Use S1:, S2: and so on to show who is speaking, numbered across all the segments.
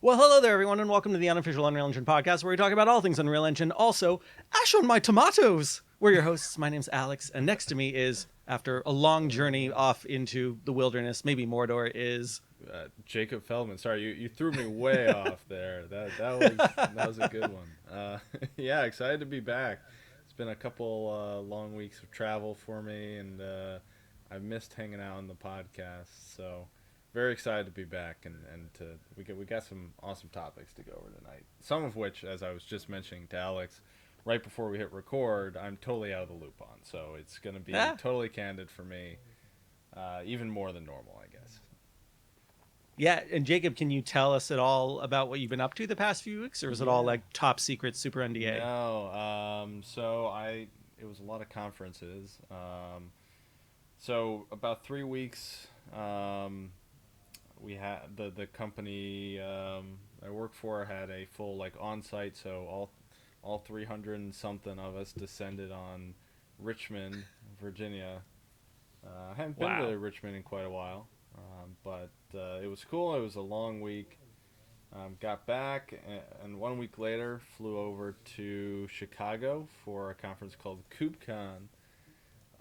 S1: Well, hello there, everyone, and welcome to the unofficial Unreal Engine podcast, where we talk about all things Unreal Engine. Also, ash on my tomatoes. We're your hosts. My name's Alex, and next to me is, after a long journey off into the wilderness, maybe Mordor, is
S2: Jacob Feldman. Sorry, you threw me way off there. That was a good one. Yeah, excited to be back. It's been a couple long weeks of travel for me, and I missed hanging out on the podcast. So very excited to be back, and we got some awesome topics to go over tonight. Some of which, as I was just mentioning to Alex, right before we hit record, I'm totally out of the loop on. So it's going to be totally candid for me, even more than normal, I guess.
S1: yeah. And Jacob, can you tell us at all about what you've been up to the past few weeks, or is it all
S2: Yeah.
S1: like top secret, super NDA?
S2: No, it was a lot of conferences. So about 3 weeks, we had the company I work for had a full like on-site, so all 300 and something of us descended on Richmond, Virginia. I haven't been
S1: Wow.
S2: to Richmond in quite a while, but it was cool. It was a long week. Got back, and 1 week later flew over to Chicago for a conference called KubeCon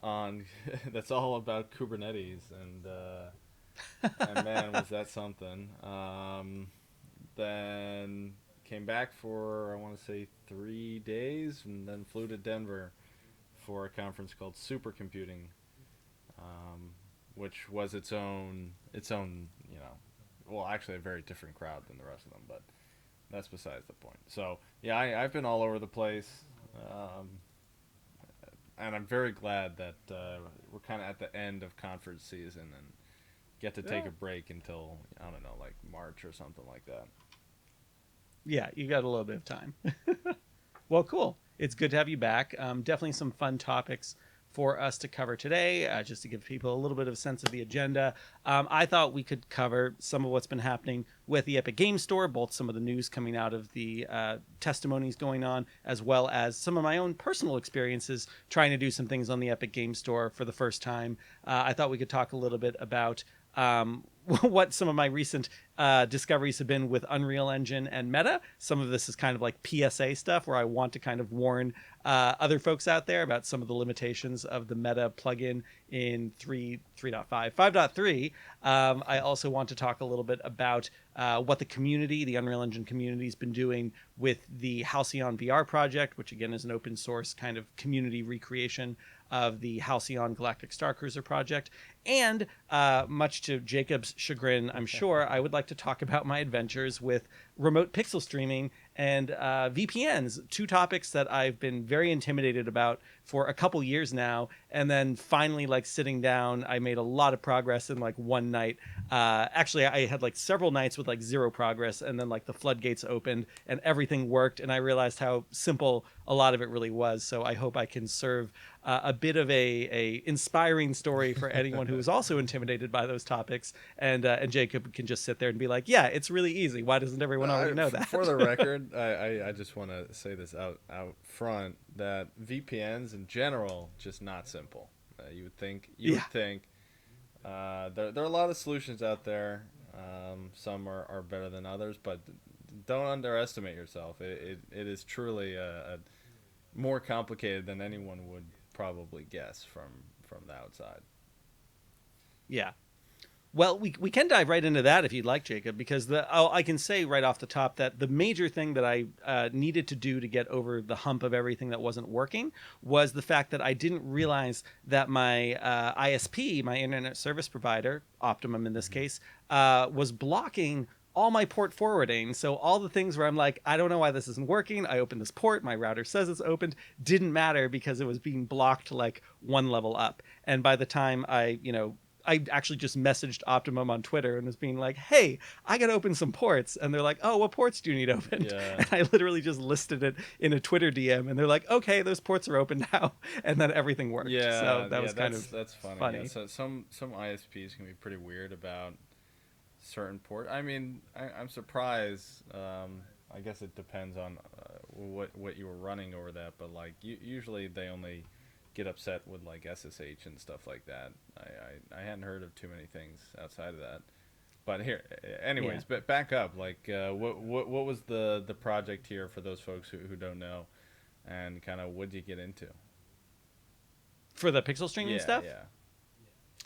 S2: on that's all about Kubernetes, and man, was that something. Then came back for, I want to say, 3 days, and then flew to Denver for a conference called Supercomputing, um, which was its own, well, actually a very different crowd than the rest of them, but that's besides the point. So yeah, I've been all over the place, um, and I'm very glad that we're kind of at the end of conference season and get to take
S1: Yeah.
S2: a break until, I don't know, like March or something like that.
S1: Yeah, you got a little bit of time. Well, cool. It's good to have you back. Definitely some fun topics for us to cover today, just to give people a little bit of a sense of the agenda. I thought we could cover some of what's been happening with the Epic Game Store, both some of the news coming out of the testimonies going on, as well as some of my own personal experiences trying to do some things on the Epic Game Store for the first time. I thought we could talk a little bit about what some of my recent discoveries have been with Unreal Engine and Meta. Some of this is kind of like PSA stuff where I want to kind of warn other folks out there about some of the limitations of the Meta plugin in 3.5. 5.3. I also want to talk a little bit about what the community, the Unreal Engine community, has been doing with the Halcyon VR project, which again is an open source kind of community recreation of the Halcyon Galactic Starcruiser project. And much to Jacob's chagrin, I'm sure, I would like to talk about my adventures with remote pixel streaming and VPNs, two topics that I've been very intimidated about for a couple years now. And then finally, like sitting down, I made a lot of progress in like one night. Actually, I had like several nights with like zero progress, and then like the floodgates opened and everything worked, and I realized how simple a lot of it really was. So I hope I can serve a bit of a inspiring story for anyone who is also intimidated by those topics. And Jacob can just sit there and be like, "Yeah, it's really easy. Why doesn't everyone already know that?"
S2: For the record, I just want to say this out front that VPNs in general just not simple. You would
S1: Yeah.
S2: think there are a lot of solutions out there. Some are better than others, but don't underestimate yourself. It is truly a more complicated than anyone would probably guess from the outside.
S1: Yeah. Well, we can dive right into that if you'd like, Jacob, because I can say right off the top that the major thing that I needed to do to get over the hump of everything that wasn't working was the fact that I didn't realize that my ISP, my internet service provider, Optimum in this case, was blocking all my port forwarding. So all the things where I'm like, I don't know why this isn't working. I opened this port, my router says it's opened, didn't matter because it was being blocked like one level up. And by the time I actually just messaged Optimum on Twitter and was being like, "Hey, I got to open some ports." And they're like, "Oh, what ports do you need opened?"
S2: Yeah.
S1: And I literally just listed it in a Twitter DM, and they're like, "Okay, those ports are open now." And then everything worked. So
S2: Yeah,
S1: that
S2: yeah,
S1: was kind of
S2: that's funny. Yeah,
S1: funny.
S2: so some ISPs can be pretty weird about certain port. I mean, I'm surprised. I guess it depends on what you were running over that, but like usually they only get upset with like SSH and stuff like that. I hadn't heard of too many things outside of that. But here,
S1: Yeah.
S2: anyways, but back up. Like, what was the project here for those folks who don't know, and kind of what did you get into?
S1: For the pixel streaming
S2: Yeah,
S1: stuff.
S2: yeah.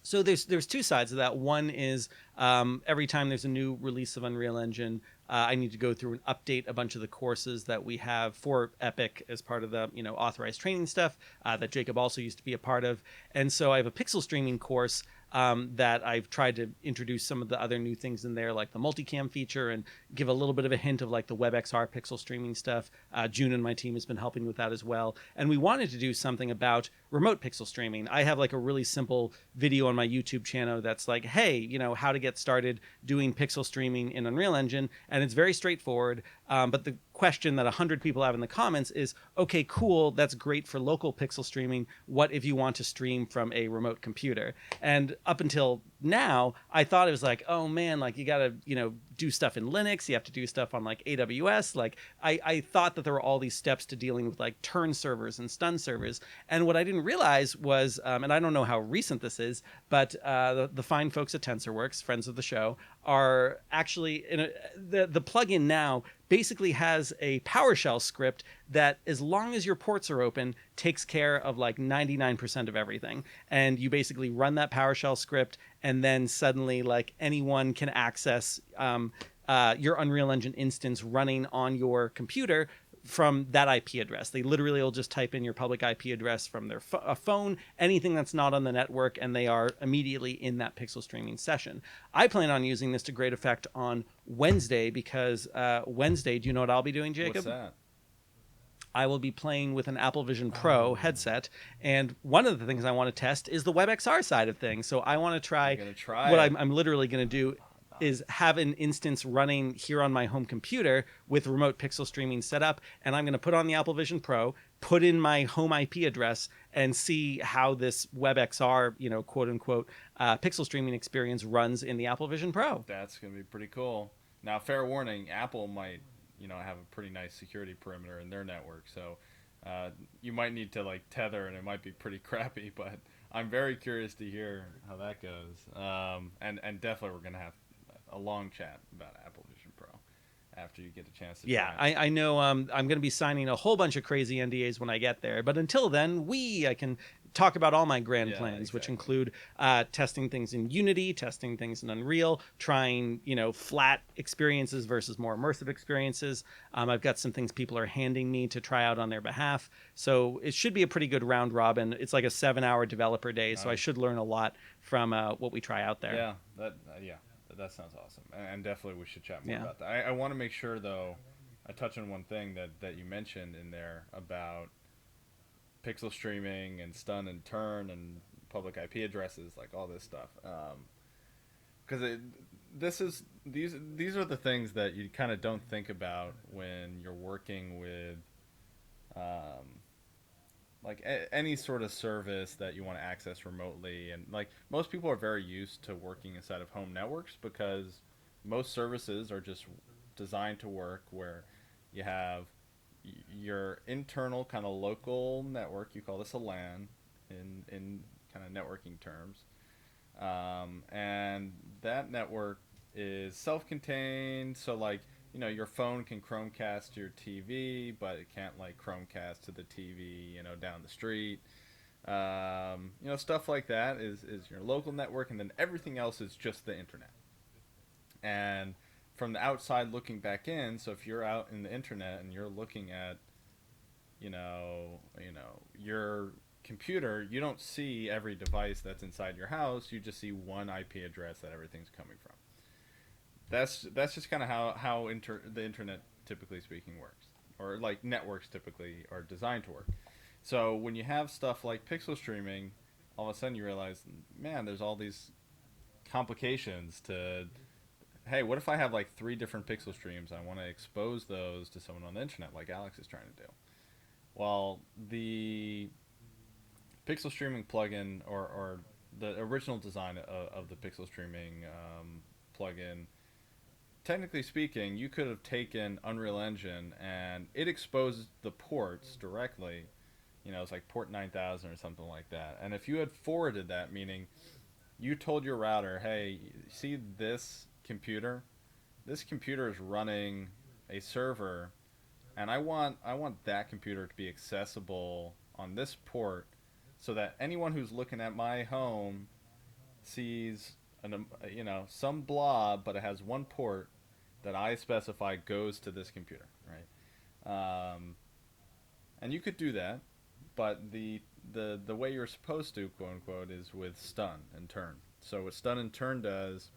S1: So there's two sides of that. One is every time there's a new release of Unreal Engine, I need to go through and update a bunch of the courses that we have for Epic as part of the authorized training stuff that Jacob also used to be a part of. And so I have a pixel streaming course that I've tried to introduce some of the other new things in there, like the multicam feature, and give a little bit of a hint of like the WebXR pixel streaming stuff. June and my team has been helping with that as well. And we wanted to do something about remote pixel streaming. I have like a really simple video on my YouTube channel that's like, hey, how to get started doing pixel streaming in Unreal Engine. And it's very straightforward. But the question that 100 people have in the comments is, okay, cool, that's great for local pixel streaming. What if you want to stream from a remote computer? And up until now, I thought it was like, oh man, like you gotta, do stuff in Linux, you have to do stuff on like AWS. Like I thought that there were all these steps to dealing with like turn servers and stun servers. And what I didn't realize was, and I don't know how recent this is, but the fine folks at TensorWorks, friends of the show, are actually the plugin now basically has a PowerShell script that, as long as your ports are open, takes care of like 99% of everything. And you basically run that PowerShell script, and then suddenly like anyone can access your Unreal Engine instance running on your computer from that IP address. They literally will just type in your public IP address from their phone, anything that's not on the network, and they are immediately in that pixel streaming session. I plan on using this to great effect on Wednesday because Wednesday, do you know what I'll be doing,
S2: What's
S1: Jacob?
S2: that?
S1: I will be playing with an Apple Vision Pro headset, and one of the things I want to test is the WebXR side of things. So I want to
S2: You're
S1: try
S2: gonna try
S1: what
S2: it.
S1: I'm literally going to do is have an instance running here on my home computer with remote pixel streaming set up, and I'm going to put on the Apple Vision Pro, put in my home IP address, and see how this WebXR, quote unquote, pixel streaming experience runs in the Apple Vision Pro.
S2: That's gonna be pretty cool. Now, fair warning, Apple might, have a pretty nice security perimeter in their network, so you might need to like tether, and it might be pretty crappy. But I'm very curious to hear how that goes. And definitely we're gonna have a long chat about Apple Vision Pro after you get a chance to
S1: Yeah,
S2: try it.
S1: I know I'm going to be signing a whole bunch of crazy NDAs when I get there. But until then, I can talk about all my grand
S2: Yeah,
S1: plans, which
S2: exactly.
S1: include testing things in Unity, testing things in Unreal, trying, flat experiences versus more immersive experiences. I've got some things people are handing me to try out on their behalf. So it should be a pretty good round robin. It's like a 7-hour developer day, so I
S2: Nice.
S1: should learn a lot from what we try out there.
S2: Yeah, that sounds awesome, and definitely we should chat more
S1: Yeah.
S2: about that. I want to make sure though, I touch on one thing that you mentioned in there about pixel streaming and stun and turn and public IP addresses, like all this stuff. Because these are the things that you kind of don't think about when you're working with um, like any sort of service that you want to access remotely. And like most people are very used to working inside of home networks because most services are just designed to work where you have your internal kind of local network. You call this a LAN in kind of networking terms. And that network is self-contained, so like your phone can Chromecast to your TV, but it can't like Chromecast to the TV down the street. Stuff like that is your local network, and then everything else is just the internet. And from the outside looking back in, so if you're out in the internet and you're looking at your computer, you don't see every device that's inside your house. You just see one IP address that everything's coming from. That's just kind of how the internet typically speaking works, or like networks typically are designed to work. So when you have stuff like pixel streaming, all of a sudden you realize, man, there's all these complications to. Hey, what if I have like 3 different pixel streams? I want to expose those to someone on the internet, like Alex is trying to do. Well, the pixel streaming plugin, or the original design of the pixel streaming plugin, technically speaking, you could have taken Unreal Engine and it exposed the ports directly. It's like port 9000 or something like that. And if you had forwarded that, meaning you told your router, hey, see this computer. This computer is running a server, and I want that computer to be accessible on this port, so that anyone who's looking at my home sees some blob, but it has one port that I specify goes to this computer, right? And you could do that, but the way you're supposed to, quote unquote, is with stun and turn. So what stun and turn does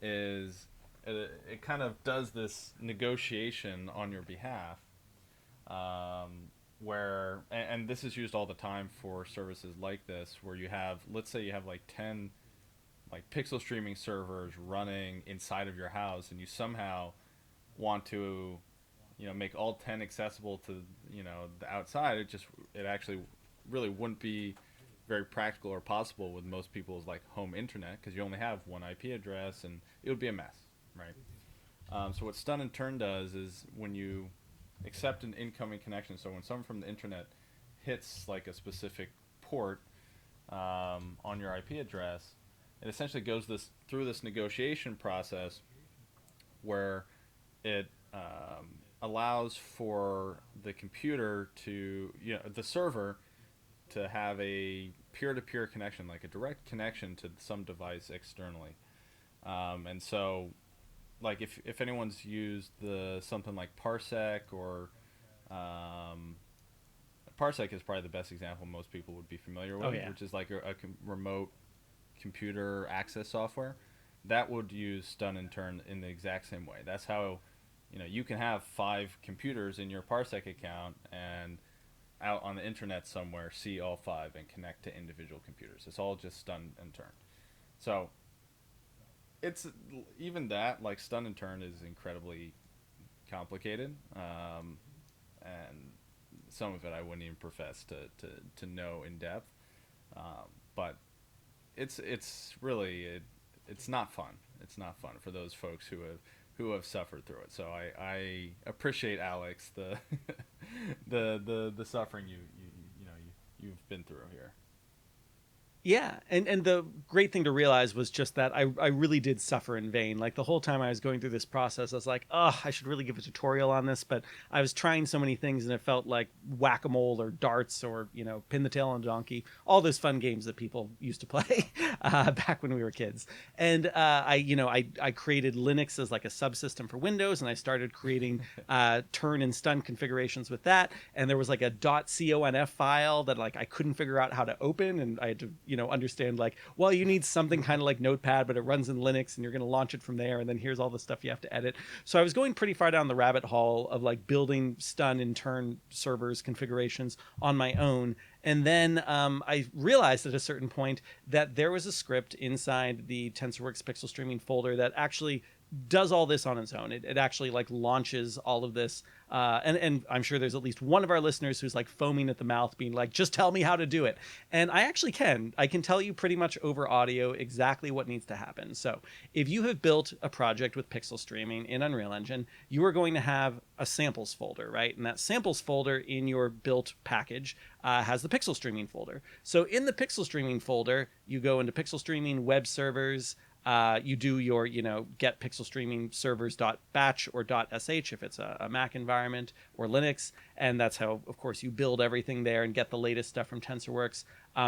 S2: is it kind of does this negotiation on your behalf, where and this is used all the time for services like this, where you have, let's say you have like 10 like pixel streaming servers running inside of your house, and you somehow want to make all 10 accessible to the outside. It actually really wouldn't be very practical or possible with most people's like home internet, because you only have one IP address and it would be a mess, right? So what stun and turn does is, when you accept an incoming connection, so when someone from the internet hits like a specific port on your IP address, it essentially goes through this negotiation process where it allows for the computer to, the server to have a peer-to-peer connection, like a direct connection to some device externally. And so, like if anyone's used something like Parsec, or Parsec is probably the best example most people would be familiar with, which is like a remote computer access software that would use stun and turn in the exact same way. That's how you can have 5 computers in your Parsec account, and out on the internet somewhere see all 5 and connect to individual computers. It's all just stun and turn. So it's even that, like, stun and turn is incredibly complicated, and some of it I wouldn't even profess to know in depth, but it's really it's not fun. It's not fun for those folks who have suffered through it. So I appreciate, Alex, the the suffering you've been through here.
S1: Yeah, and the great thing to realize was just that I really did suffer in vain. Like, the whole time I was going through this process, I was like, oh, I should really give a tutorial on this, but I was trying so many things, and it felt like whack-a-mole or darts or, pin the tail on a donkey, all those fun games that people used to play back when we were kids. And I created Linux as like a subsystem for Windows, and I started creating turn and stun configurations with that. And there was like a .conf file that like I couldn't figure out how to open, and I had to understand, like, well, you need something kind of like Notepad, but it runs in Linux, and you're going to launch it from there, and then here's all the stuff you have to edit. So I was going pretty far down the rabbit hole of like building stun and turn servers configurations on my own. And then I realized at a certain point that there was a script inside the TensorWorks pixel streaming folder that actually does all this on its own. It actually like launches all of this. And I'm sure there's at least one of our listeners who's like foaming at the mouth, being like, just tell me how to do it. And I actually can. I can tell you pretty much over audio exactly what needs to happen. So if you have built a project with pixel streaming in Unreal Engine, you are going to have a samples folder, right? And that samples folder in your built package has the pixel streaming folder. So in the pixel streaming folder, you go into pixel streaming web servers. You do your, get pixel streaming servers.batch or .sh if it's a Mac environment or Linux. And that's how, of course, you build everything there and get the latest stuff from TensorWorks.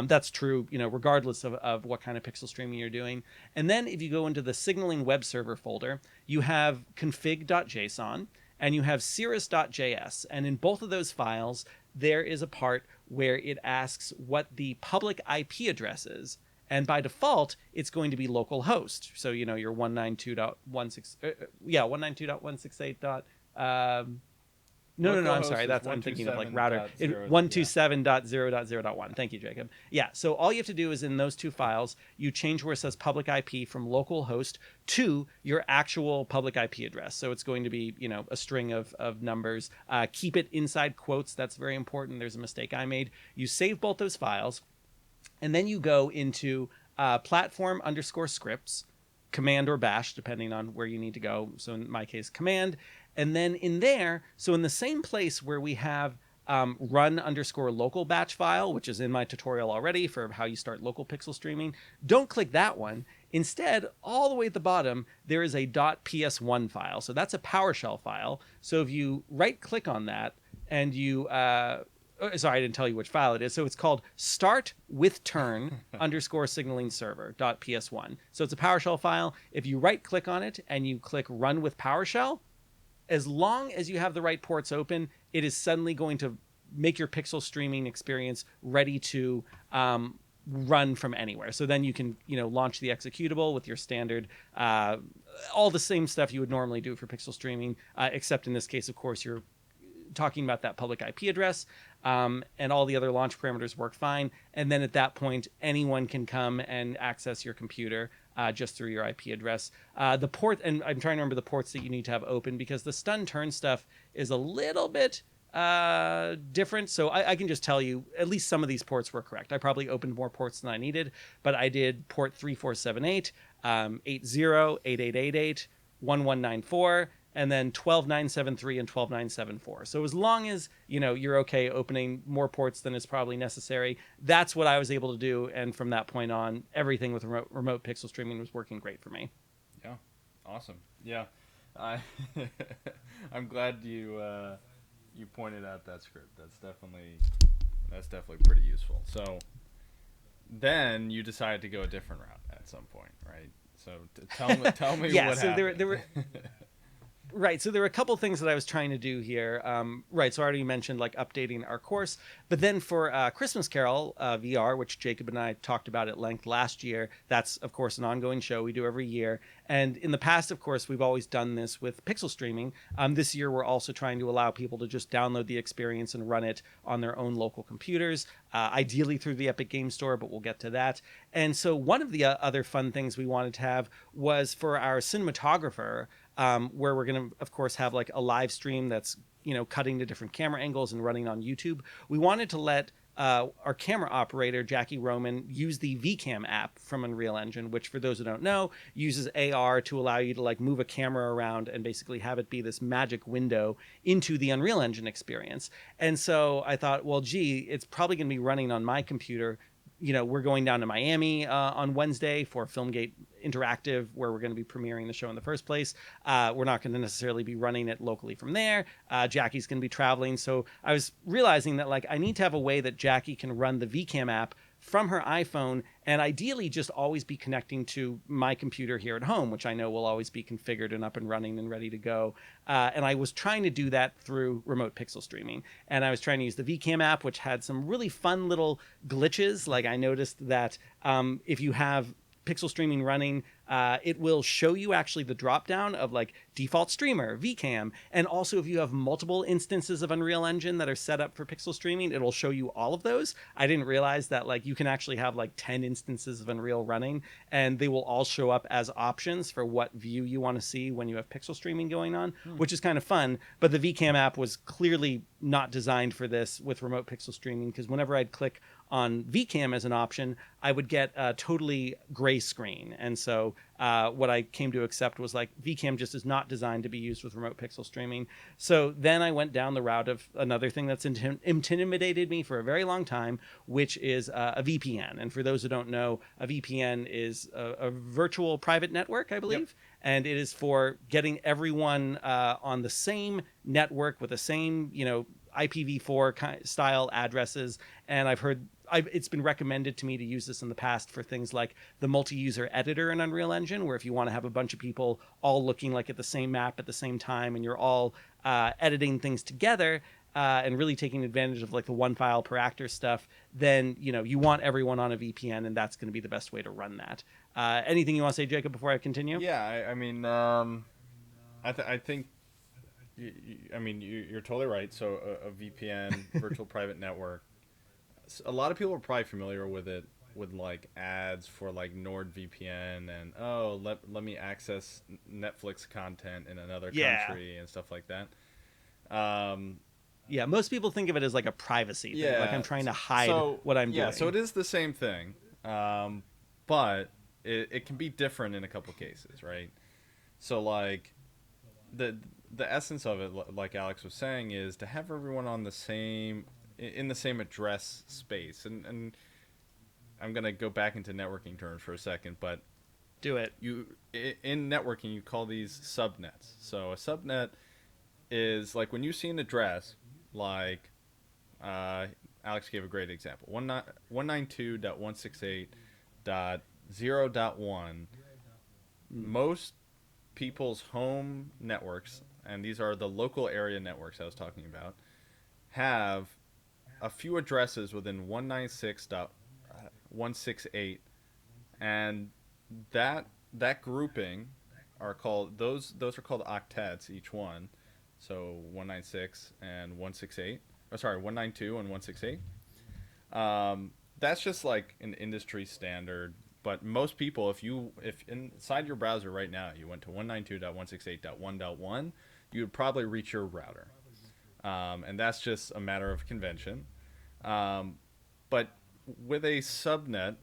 S1: That's true, regardless of what kind of pixel streaming you're doing. And then if you go into the signaling web server folder, you have config.json and you have cirrus.js. And in both of those files, there is a part where it asks what the public IP address is. And by default, it's going to be localhost. So, your 192.16, 192.168. No, I'm sorry. I'm thinking of like router. 127.0.0.1. Thank you, Jacob. Yeah. So all you have to do is in those two files, you change where it says public IP from localhost to your actual public IP address. So it's going to be, a string of numbers. Keep it inside quotes. That's very important. There's a mistake I made. You save both those files. And then you go into platform_scripts, command or bash, depending on where you need to go. So in my case, command. And then in there, so in the same place where we have run underscore local batch file, which is in my tutorial already for how you start local pixel streaming. Don't click that one. Instead, all the way at the bottom, there is a .ps1 file. So that's a PowerShell file. So if you right click on that and you, sorry, I didn't tell you which file it is. So it's called start with turn underscore signaling server .ps1. So it's a PowerShell file. If you right click on it and you click run with PowerShell, as long as you have the right ports open, it is suddenly going to make your pixel streaming experience ready to run from anywhere. So then you can, launch the executable with your standard, all the same stuff you would normally do for pixel streaming, except in this case, of course, you're talking about that public IP address, and all the other launch parameters work fine. And then at that point, anyone can come and access your computer just through your IP address. The port, and I'm trying to remember the ports that you need to have open because the stun turn stuff is a little bit different. So I can just tell you, at least some of these ports were correct. I probably opened more ports than I needed, but I did port 3478, 80, 8888, 1194, and then 12973 and 12974. So as long as, you're okay opening more ports than is probably necessary, that's what I was able to do. And from that point on, everything with remote pixel streaming was working great for me.
S2: Yeah. Awesome. Yeah. I'm glad you pointed out that script. That's definitely pretty useful. So then you decided to go a different route at some point, right? So tell me
S1: yeah,
S2: what
S1: so
S2: happened.
S1: there were Right. So there were a couple things that I was trying to do here. Right. So I already mentioned like updating our course, but then for Christmas Carol VR, which Jacob and I talked about at length last year, that's of course an ongoing show we do every year. And in the past, of course, we've always done this with pixel streaming. This year, we're also trying to allow people to just download the experience and run it on their own local computers, ideally through the Epic Game Store, but we'll get to that. And so one of the other fun things we wanted to have was for our cinematographer, where we're going to, of course, have like a live stream that's, cutting to different camera angles and running on YouTube. We wanted to let our camera operator, Jackie Roman, use the VCam app from Unreal Engine, which for those who don't know, uses AR to allow you to like move a camera around and basically have it be this magic window into the Unreal Engine experience. And so I thought, well, gee, it's probably going to be running on my computer. We're going down to Miami on Wednesday for FilmGate Interactive, where we're going to be premiering the show in the first place. We're not going to necessarily be running it locally from there. Jackie's going to be traveling. So I was realizing that like I need to have a way that Jackie can run the VCam app from her iPhone and ideally just always be connecting to my computer here at home, which I know will always be configured and up and running and ready to go. And I was trying to do that through remote pixel streaming. And I was trying to use the VCam app, which had some really fun little glitches. Like I noticed that if you have pixel streaming running, it will show you actually the drop down of like default streamer, VCam, and also if you have multiple instances of Unreal Engine that are set up for pixel streaming, it'll show you all of those. I didn't realize that like you can actually have like 10 instances of Unreal running, and they will all show up as options for what view you want to see when you have pixel streaming going on, which is kind of fun. But the VCam app was clearly not designed for this with remote pixel streaming, because whenever I'd click on VCam as an option, I would get a totally gray screen. And so what I came to accept was like VCam just is not designed to be used with remote pixel streaming. So then I went down the route of another thing that's intimidated me for a very long time, which is a VPN. And for those who don't know, a VPN is a virtual private network, I believe. Yep. And it is for getting everyone on the same network with the same, IPv4 style addresses. And it's been recommended to me to use this in the past for things like the multi-user editor in Unreal Engine, where if you want to have a bunch of people all looking like at the same map at the same time and you're all editing things together and really taking advantage of like the one file per actor stuff, then you want everyone on a VPN, and that's going to be the best way to run that. Anything you want to say, Jacob, before I continue?
S2: Yeah, I mean, I think. You're totally right. So a VPN, virtual private network. A lot of people are probably familiar with it with like ads for like NordVPN and let me access Netflix content in another country and stuff like that.
S1: Yeah, most people think of it as like a privacy thing. Like I'm trying to hide what I'm doing.
S2: Yeah, so it is the same thing, but it can be different in a couple cases, right? So like the essence of it, like Alex was saying, is to have everyone on the same in the same address space. And I'm gonna go back into networking terms for a second, but
S1: Do it.
S2: in networking you call these subnets. So a subnet is like when you see an address, like Alex gave a great example, 192.168.0.1.
S1: Mm.
S2: Most people's home networks, and these are the local area networks I was talking about, have a few addresses within 196.168, and that grouping are called those are called octets each one. So 196 and 168. Oh, sorry, 192 and 168. That's just like an industry standard. But most people, if inside your browser right now you went to 192.168.1.1, you would probably reach your router, and that's just a matter of convention. Um, but with a subnet,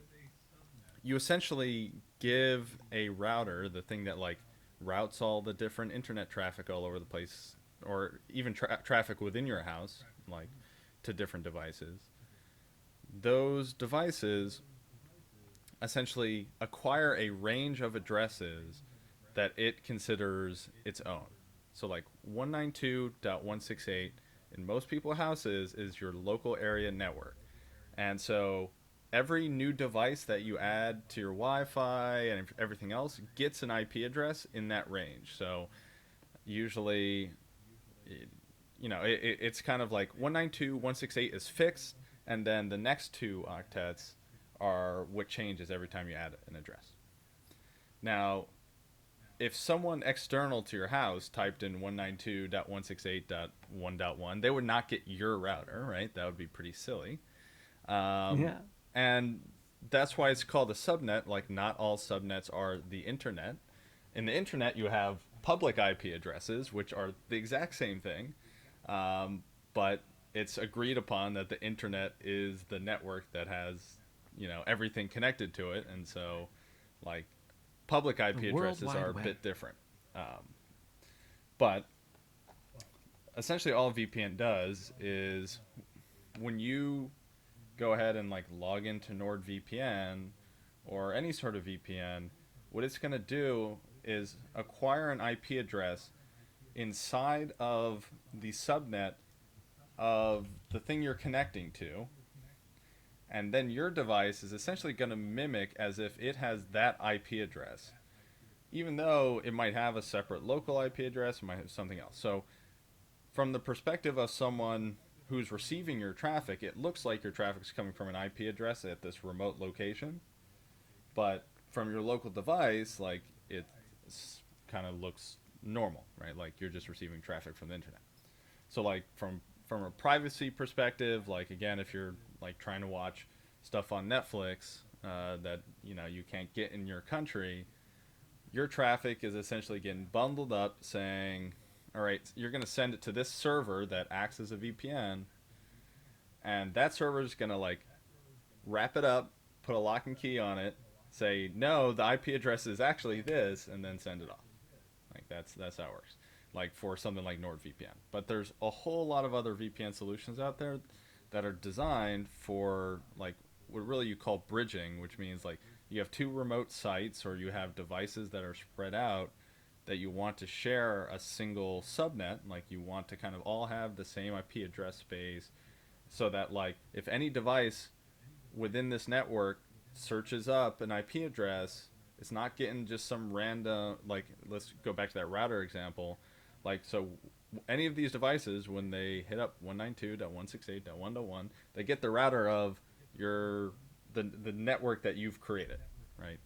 S2: you essentially give a router, the thing that like routes all the different internet traffic all over the place, or even traffic within your house, like to different devices. Those devices essentially acquire a range of addresses that it considers its own. So like 192.168 in most people's houses is your local area network. And so every new device that you add to your Wi-Fi and everything else gets an IP address in that range. So usually, it's kind of like 192.168 is fixed, and then the next two octets are what changes every time you add an address. Now, if someone external to your house typed in 192.168.1.1, they would not get your router, right? That would be pretty silly. Um,
S1: Yeah.
S2: and that's why it's called a subnet. Like, not all subnets are the internet. In the internet, you have public IP addresses, which are the exact same thing, but it's agreed upon that the internet is the network that has, everything connected to it, and so, like, public
S1: The
S2: IP
S1: World
S2: addresses are
S1: Wide
S2: a
S1: Web.
S2: bit different. But essentially, all VPN does is when you go ahead and like log into NordVPN or any sort of VPN, what it's going to do is acquire an IP address inside of the subnet of the thing you're connecting to, and then your device is essentially going to mimic as if it has that IP address, even though it might have a separate local IP address, it might have something else. So from the perspective of someone who's receiving your traffic, it looks like your traffic's coming from an IP address at this remote location, but from your local device, like it kind of looks normal, right? Like you're just receiving traffic from the internet. So like from a privacy perspective, like again, if you're like trying to watch stuff on Netflix that you can't get in your country, your traffic is essentially getting bundled up, saying, all right, you're going to send it to this server that acts as a VPN, and that server is going to like wrap it up, put a lock and key on it, say no, the IP address is actually this, and then send it off. Like that's how it works. Like for something like NordVPN, but there's a whole lot of other VPN solutions out there that are designed for like what really you call bridging, which means like you have two remote sites or you have devices that are spread out that you want to share a single subnet, like you want to kind of all have the same IP address space, so that like if any device within this network searches up an IP address, it's not getting just some random, like let's go back to that router example. Like so any of these devices, when they hit up 192.168.1.1, they get the router of the network that you've created, right?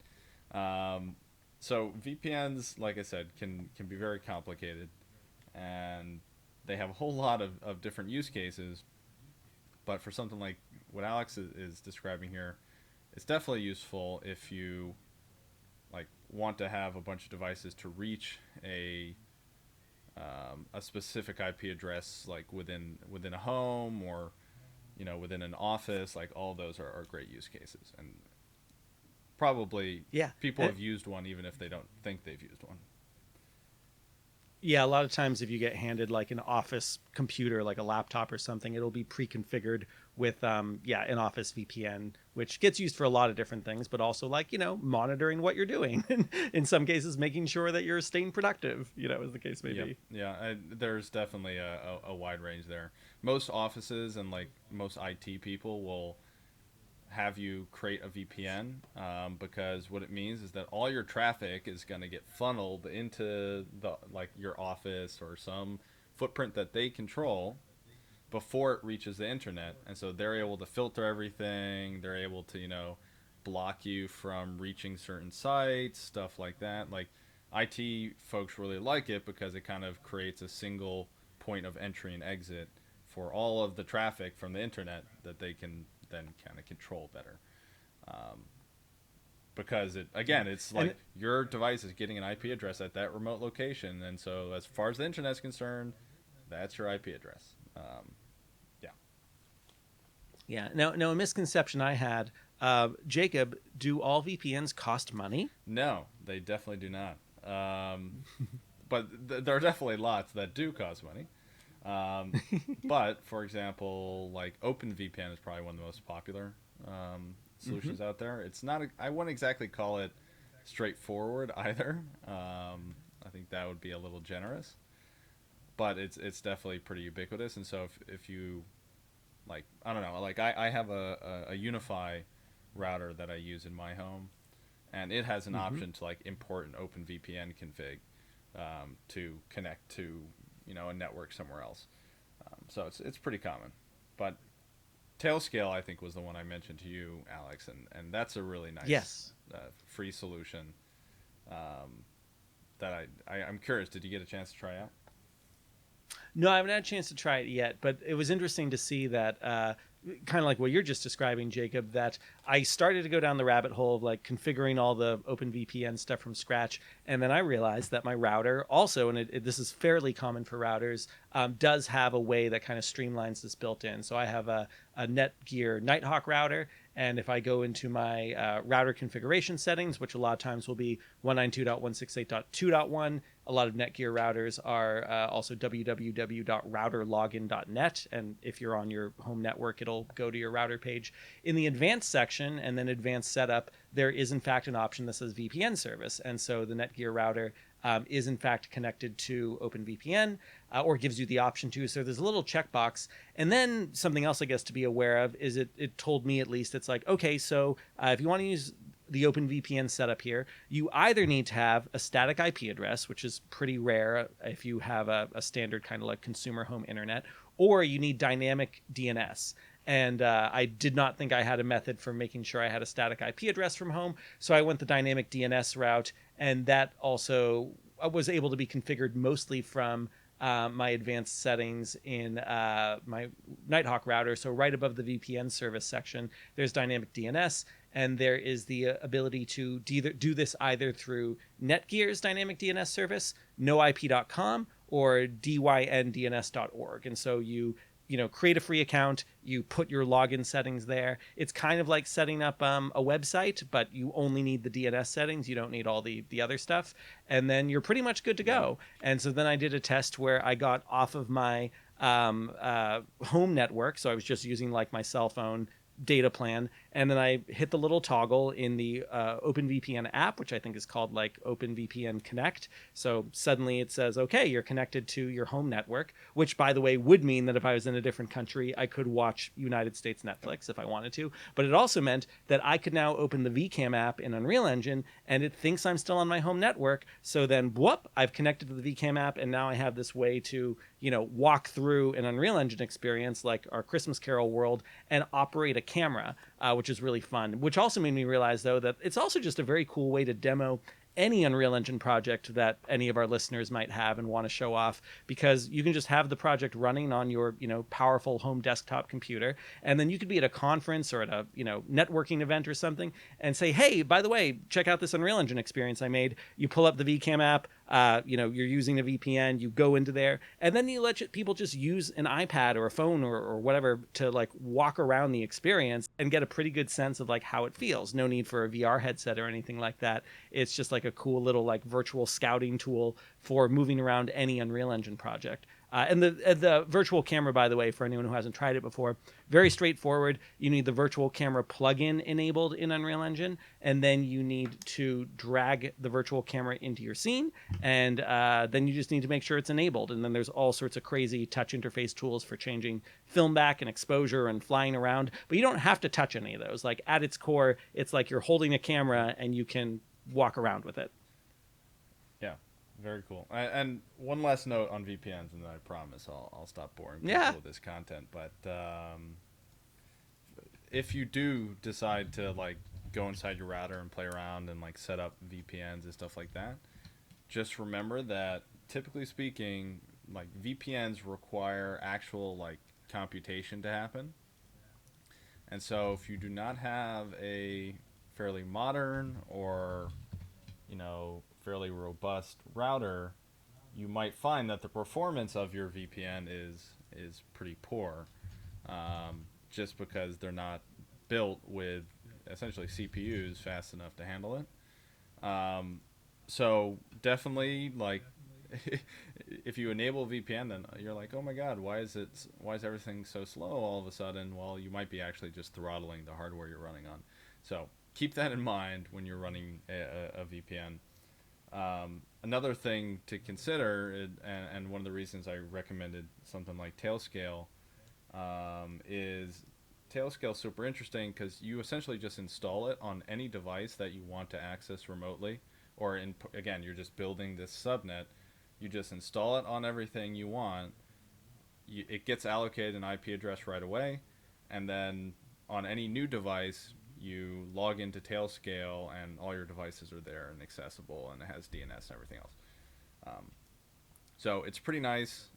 S2: So VPNs, like I said, can be very complicated, and they have a whole lot of different use cases. But for something like what Alex is describing here, it's definitely useful if you like want to have a bunch of devices to reach a specific IP address, like within a home or within an office. Like all those are great use cases, and probably
S1: Yeah.
S2: people have used one even if they don't think they've used one.
S1: Yeah, a lot of times if you get handed like an office computer, like a laptop or something, it'll be pre-configured with an office VPN, which gets used for a lot of different things, but also like, monitoring what you're doing. And in some cases, making sure that you're staying productive, as the case may
S2: Yep.
S1: be.
S2: Yeah. There's definitely a wide range there. Most offices and like most IT people will have you create a VPN, because what it means is that all your traffic is going to get funneled into the like your office or some footprint that they control before it reaches the internet, and so they're able to filter everything. They're able to block you from reaching certain sites, stuff like that. Like IT folks really like it because it kind of creates a single point of entry and exit for all of the traffic from the internet that they can then kind of control better. Um, because it's
S1: And
S2: like your device is getting an IP address at that remote location, and so as far as the internet's concerned, that's your IP address. Yeah.
S1: yeah, now a misconception I had, Jacob, do all VPNs cost money?
S2: No, they definitely do not. But there are definitely lots that do cost money. But for example, like OpenVPN is probably one of the most popular
S1: Hmm.
S2: solutions out there. It's not. I wouldn't exactly call it straightforward either. I think that would be a little generous, but it's definitely pretty ubiquitous. And so if you like, I don't know, like I have a Unify router that I use in my home, and it has an
S1: Hmm.
S2: option to like import an OpenVPN config, to connect to a network somewhere else. So it's pretty common, but Tailscale I think was the one I mentioned to you, Alex, and that's a really nice
S1: Yes.
S2: free solution, um, that I'm curious. Did you get a chance to try out?
S1: No, I haven't had a chance to try it yet, but it was interesting to see that, kind of like what you're just describing, Jacob, that I started to go down the rabbit hole of like configuring all the OpenVPN stuff from scratch. And then I realized that my router also, and this is fairly common for routers, does have a way that kind of streamlines this built in. So I have a Netgear Nighthawk router. And if I go into my router configuration settings, which a lot of times will be 192.168.2.1, a lot of Netgear routers are also www.routerlogin.net. And if you're on your home network, it'll go to your router page. In the advanced section and then advanced setup, there is in fact an option that says VPN service. And so the Netgear router is in fact connected to OpenVPN, or gives you the option to. So there's a little checkbox. And then something else, I guess, to be aware of is it told me at least, it's like, okay, so if you want to use the OpenVPN setup here, you either need to have a static IP address, which is pretty rare if you have a standard kind of like consumer home internet, or you need dynamic DNS. And I did not think I had a method for making sure I had a static IP address from home, so I went the dynamic DNS route, and that also was able to be configured mostly from my advanced settings in my Nighthawk router. So right above the VPN service section, there's dynamic DNS, and there is the ability to do this either through Netgear's dynamic DNS service, noip.com, or dyndns.org. And so you create a free account, you put your login settings there. It's kind of like setting up a website, but you only need the DNS settings. You don't need all the other stuff, and then you're pretty much good to
S2: Yep.
S1: go. And so then I did a test where I got off of my home network, so I was just using like my cell phone data plan, and then I hit the little toggle in the OpenVPN app, which I think is called like OpenVPN Connect. So suddenly it says, okay, you're connected to your home network, which by the way would mean that if I was in a different country, I could watch United States Netflix if I wanted to. But it also meant that I could now open the VCam app in Unreal Engine, and it thinks I'm still on my home network. So then, whoop, I've connected to the VCam app, and now I have this way to walk through an Unreal Engine experience like our Christmas Carol world and operate a camera, which is really fun. Which also made me realize, though, that it's also just a very cool way to demo any Unreal Engine project that any of our listeners might have and want to show off, because you can just have the project running on your powerful home desktop computer, and then you could be at a conference or at a networking event or something and say, hey, by the way, check out this Unreal Engine experience I made. You pull up the VCam app, you're using a VPN, you go into there, and then you let people just use an iPad or a phone or whatever to like walk around the experience and get a pretty good sense of like how it feels. No need for a VR headset or anything like that. It's just like a cool little like virtual scouting tool for moving around any Unreal Engine project. And the virtual camera, by the way, for anyone who hasn't tried it before, very straightforward. You need the virtual camera plugin enabled in Unreal Engine, and then you need to drag the virtual camera into your scene, and then you just need to make sure it's enabled. And then there's all sorts of crazy touch interface tools for changing film back and exposure and flying around. But you don't have to touch any of those. Like at its core, it's like you're holding a camera and you can walk around with it.
S2: Yeah, very cool. And one last note on VPNs, and then I promise I'll stop boring people
S1: Yeah.
S2: with this content. But if you do decide to like go inside your router and play around and like set up VPNs and stuff like that, just remember that typically speaking, like VPNs require actual like computation to happen. And so if you do not have a fairly modern or fairly robust router, you might find that the performance of your VPN is pretty poor, just because they're not built with essentially CPUs fast enough to handle it. So definitely, like, if you enable VPN, then you're like, oh my god, why is everything so slow all of a sudden? Well, you might be actually just throttling the hardware you're running on. So keep that in mind when you're running a VPN. Another thing to consider, and one of the reasons I recommended something like Tailscale, is Tailscale super interesting because you essentially just install it on any device that you want to access remotely, or again, you're just building this subnet. You just install it on everything you want. It gets allocated an IP address right away, and then on any new device, you log into Tailscale, and all your devices are there and accessible, and it has DNS and everything else. So it's pretty nice,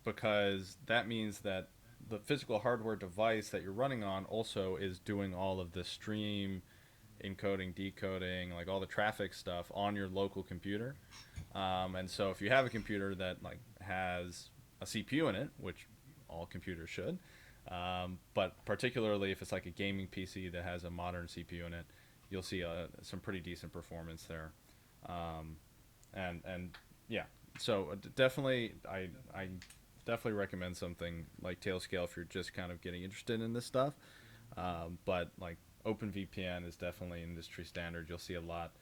S2: because that means that the physical hardware device that you're running on also is doing all of the stream encoding, decoding, like all the traffic stuff on your local computer. And so if you have a computer that like has a CPU in it, which all computers should, but particularly if it's like a gaming PC that has a modern CPU in it, you'll see some pretty decent performance there. And yeah, so definitely I definitely recommend something like Tailscale if you're just kind of getting interested in this stuff. But like OpenVPN is definitely industry standard. You'll see a lot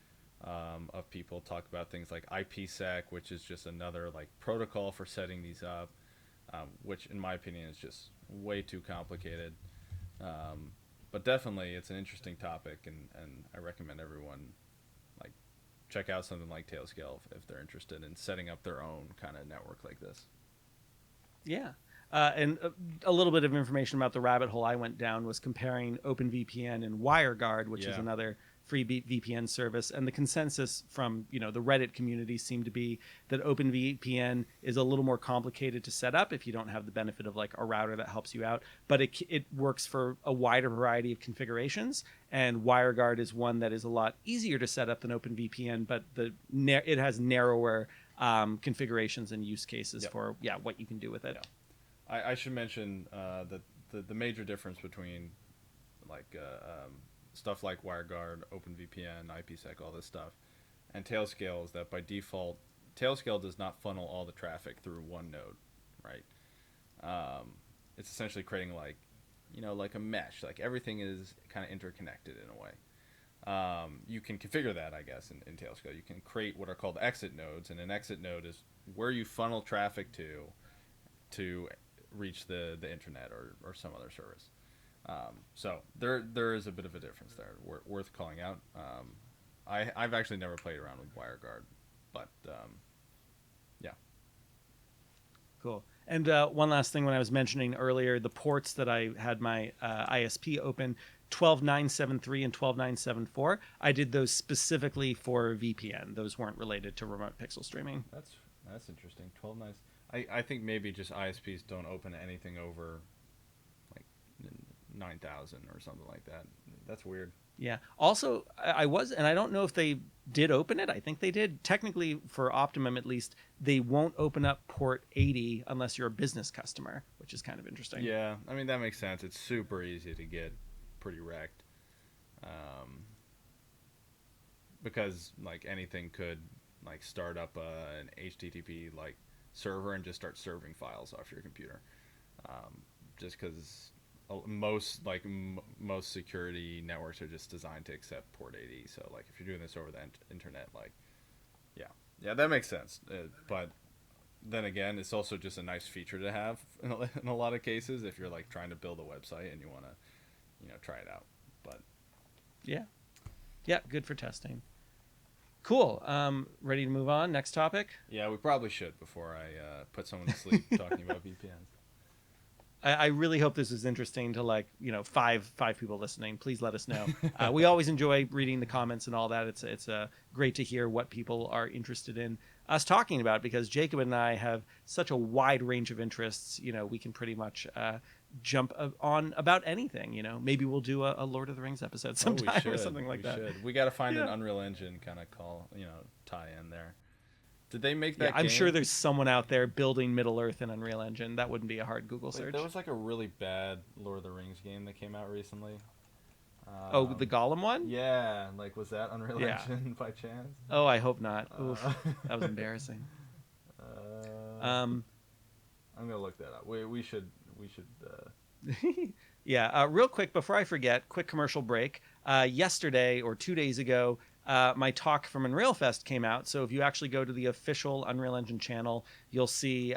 S2: of people talk about things like IPsec, which is just another like protocol for setting these up, which in my opinion is just way too complicated. But definitely it's an interesting topic, and I recommend everyone like check out something like Tailscale if they're interested in setting up their own kind of network like this.
S1: Yeah. And a little bit of information about the rabbit hole I went down was comparing OpenVPN and WireGuard, which is
S2: Yeah.
S1: another free VPN service. And the consensus from the Reddit community seemed to be that OpenVPN is a little more complicated to set up if you don't have the benefit of like a router that helps you out. But it works for a wider variety of configurations. And WireGuard is one that is a lot easier to set up than OpenVPN, but it has narrower configurations and use cases
S2: Yep.
S1: for what you can do with it.
S2: Yeah. I should mention that the major difference between like stuff like WireGuard, OpenVPN, IPsec, all this stuff, and Tailscale is that by default, Tailscale does not funnel all the traffic through one node, right? It's essentially creating like a mesh, like everything is kind of interconnected in a way. You can configure that, I guess, in Tailscale. You can create what are called exit nodes, and an exit node is where you funnel traffic to reach the internet or some other service. So there is a bit of a difference there, worth calling out. I've actually never played around with WireGuard, but yeah.
S1: Cool. And one last thing, when I was mentioning earlier, the ports that I had my ISP open, 12973 and 12974, I did those specifically for VPN. Those weren't related to remote pixel streaming.
S2: That's interesting. 12 nice. I think maybe just ISPs don't open anything over like 9,000 or something like that. That's weird.
S1: Yeah. Also, I was, and I don't know if they did open it. I think they did. Technically, for Optimum at least, they won't open up port 80 unless you're a business customer, which is kind of interesting.
S2: Yeah, I mean that makes sense. It's super easy to get pretty wrecked, um, because like anything could like start up an HTTP like server and just start serving files off your computer. Just because most security networks are just designed to accept port 80. So like if you're doing this over the internet, like yeah, yeah, that makes sense. But then again, it's also just a nice feature to have in a lot of cases if you're like trying to build a website and you want to, try it out. But
S1: Yeah. Yeah. Good for testing. Cool. Ready to move on? Next topic.
S2: yeah, we probably should before I put someone to sleep talking about VPNs.
S1: I really hope this is interesting to five people listening. Please let us know. We always enjoy reading the comments and all that. It's great to hear what people are interested in us talking about, because Jacob and I have such a wide range of interests. We can pretty much jump on about anything. Maybe we'll do a Lord of the Rings episode sometime or something like that.
S2: We got to find an Unreal Engine kind of tie in there. Did they make that
S1: I'm
S2: game?
S1: sure there's someone out there building Middle Earth in Unreal Engine. That wouldn't be a hard Google search.
S2: There was like a really bad Lord of the Rings game that came out recently.
S1: The Gollum one?
S2: Yeah, like was that Unreal Engine by chance?
S1: Oh, I hope not. Oof, that was embarrassing.
S2: I'm gonna look that up. We should.
S1: Yeah, real quick before I forget, quick commercial break. Yesterday or 2 days ago, my talk from Unreal Fest came out. So if you actually go to the official Unreal Engine channel, you'll see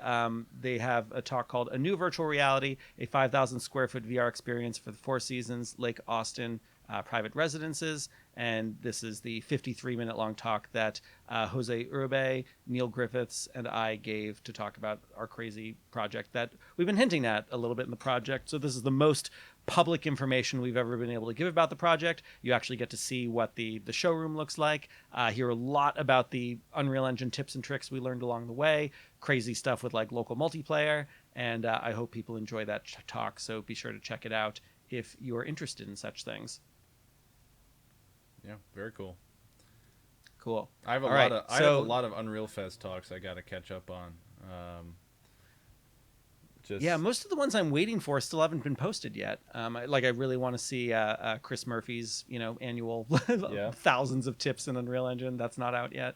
S1: they have a talk called A New Virtual Reality, a 5,000 square foot VR experience for the Four Seasons Lake Austin private residences. And this is the 53-minute long talk that Jose Uribe, Neil Griffiths, and I gave to talk about our crazy project that we've been hinting at a little bit in the project. So this is the most public information we've ever been able to give about the project. You actually get to see what the showroom looks like, hear a lot about the Unreal Engine tips and tricks we learned along the way, crazy stuff with like local multiplayer, and I hope people enjoy that talk. So be sure to check it out if you are interested in such things.
S2: Yeah, very cool.
S1: Cool.
S2: I have a lot of Unreal Fest talks I got to catch up on.
S1: Yeah, most of the ones I'm waiting for still haven't been posted yet. I really want to see Chris Murphy's annual thousands of tips in Unreal Engine. That's not out yet.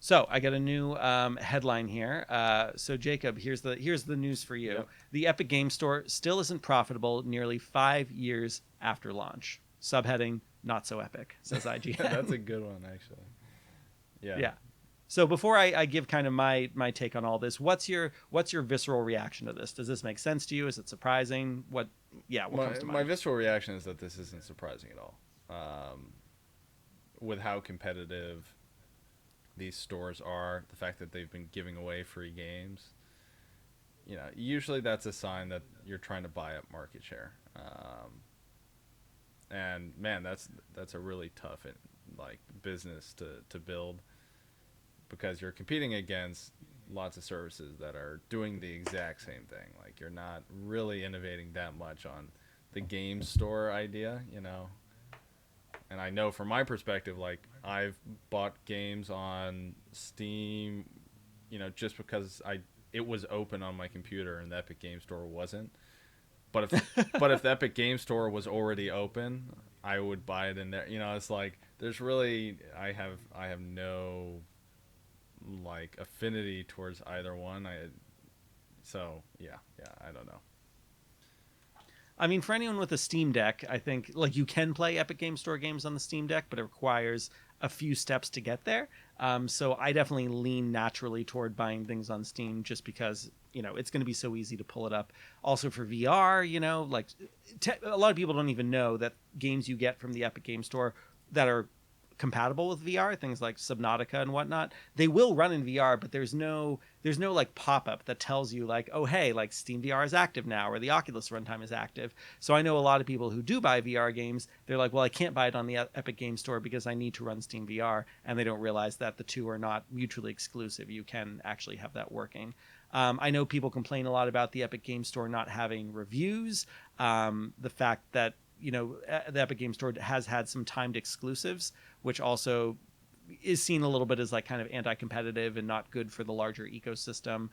S1: So I got a new headline here. So Jacob, here's the news for you. Yep. The Epic Game Store still isn't profitable nearly 5 years after launch. Subheading: Not so epic, says IGN.
S2: That's a good one, actually. Yeah.
S1: Yeah. So before I give kind of my take on all this, what's your visceral reaction to this? Does this make sense to you? Is it surprising? What comes to mind?
S2: My visceral reaction is that this isn't surprising at all. With how competitive these stores are, the fact that they've been giving away free games, usually that's a sign that you're trying to buy up market share. And man, that's a really tough business to build, because you're competing against lots of services that are doing the exact same thing. Like, you're not really innovating that much on the game store idea, And I know from my perspective, like, I've bought games on Steam, just because it was open on my computer and the Epic Game Store wasn't. But if the Epic Game Store was already open, I would buy it in there. It's like there's really I have no affinity towards either one. I don't know.
S1: I mean, for anyone with a Steam Deck, I think you can play Epic Game Store games on the Steam Deck, but it requires a few steps to get there. So I definitely lean naturally toward buying things on Steam, just because it's going to be so easy to pull it up. Also for VR, a lot of people don't even know that games you get from the Epic Game Store that are compatible with VR, things like Subnautica and whatnot, they will run in VR, but there's no like pop-up that tells you like, oh hey, like Steam VR is active now, or the Oculus runtime is active. So I know a lot of people who do buy VR games, they're like, well, I can't buy it on the Epic Game Store because I need to run Steam VR, and they don't realize that the two are not mutually exclusive. You can actually have that working. I know people complain a lot about the Epic Game Store not having reviews. The fact that the Epic Game Store has had some timed exclusives, which also is seen a little bit as like kind of anti-competitive and not good for the larger ecosystem.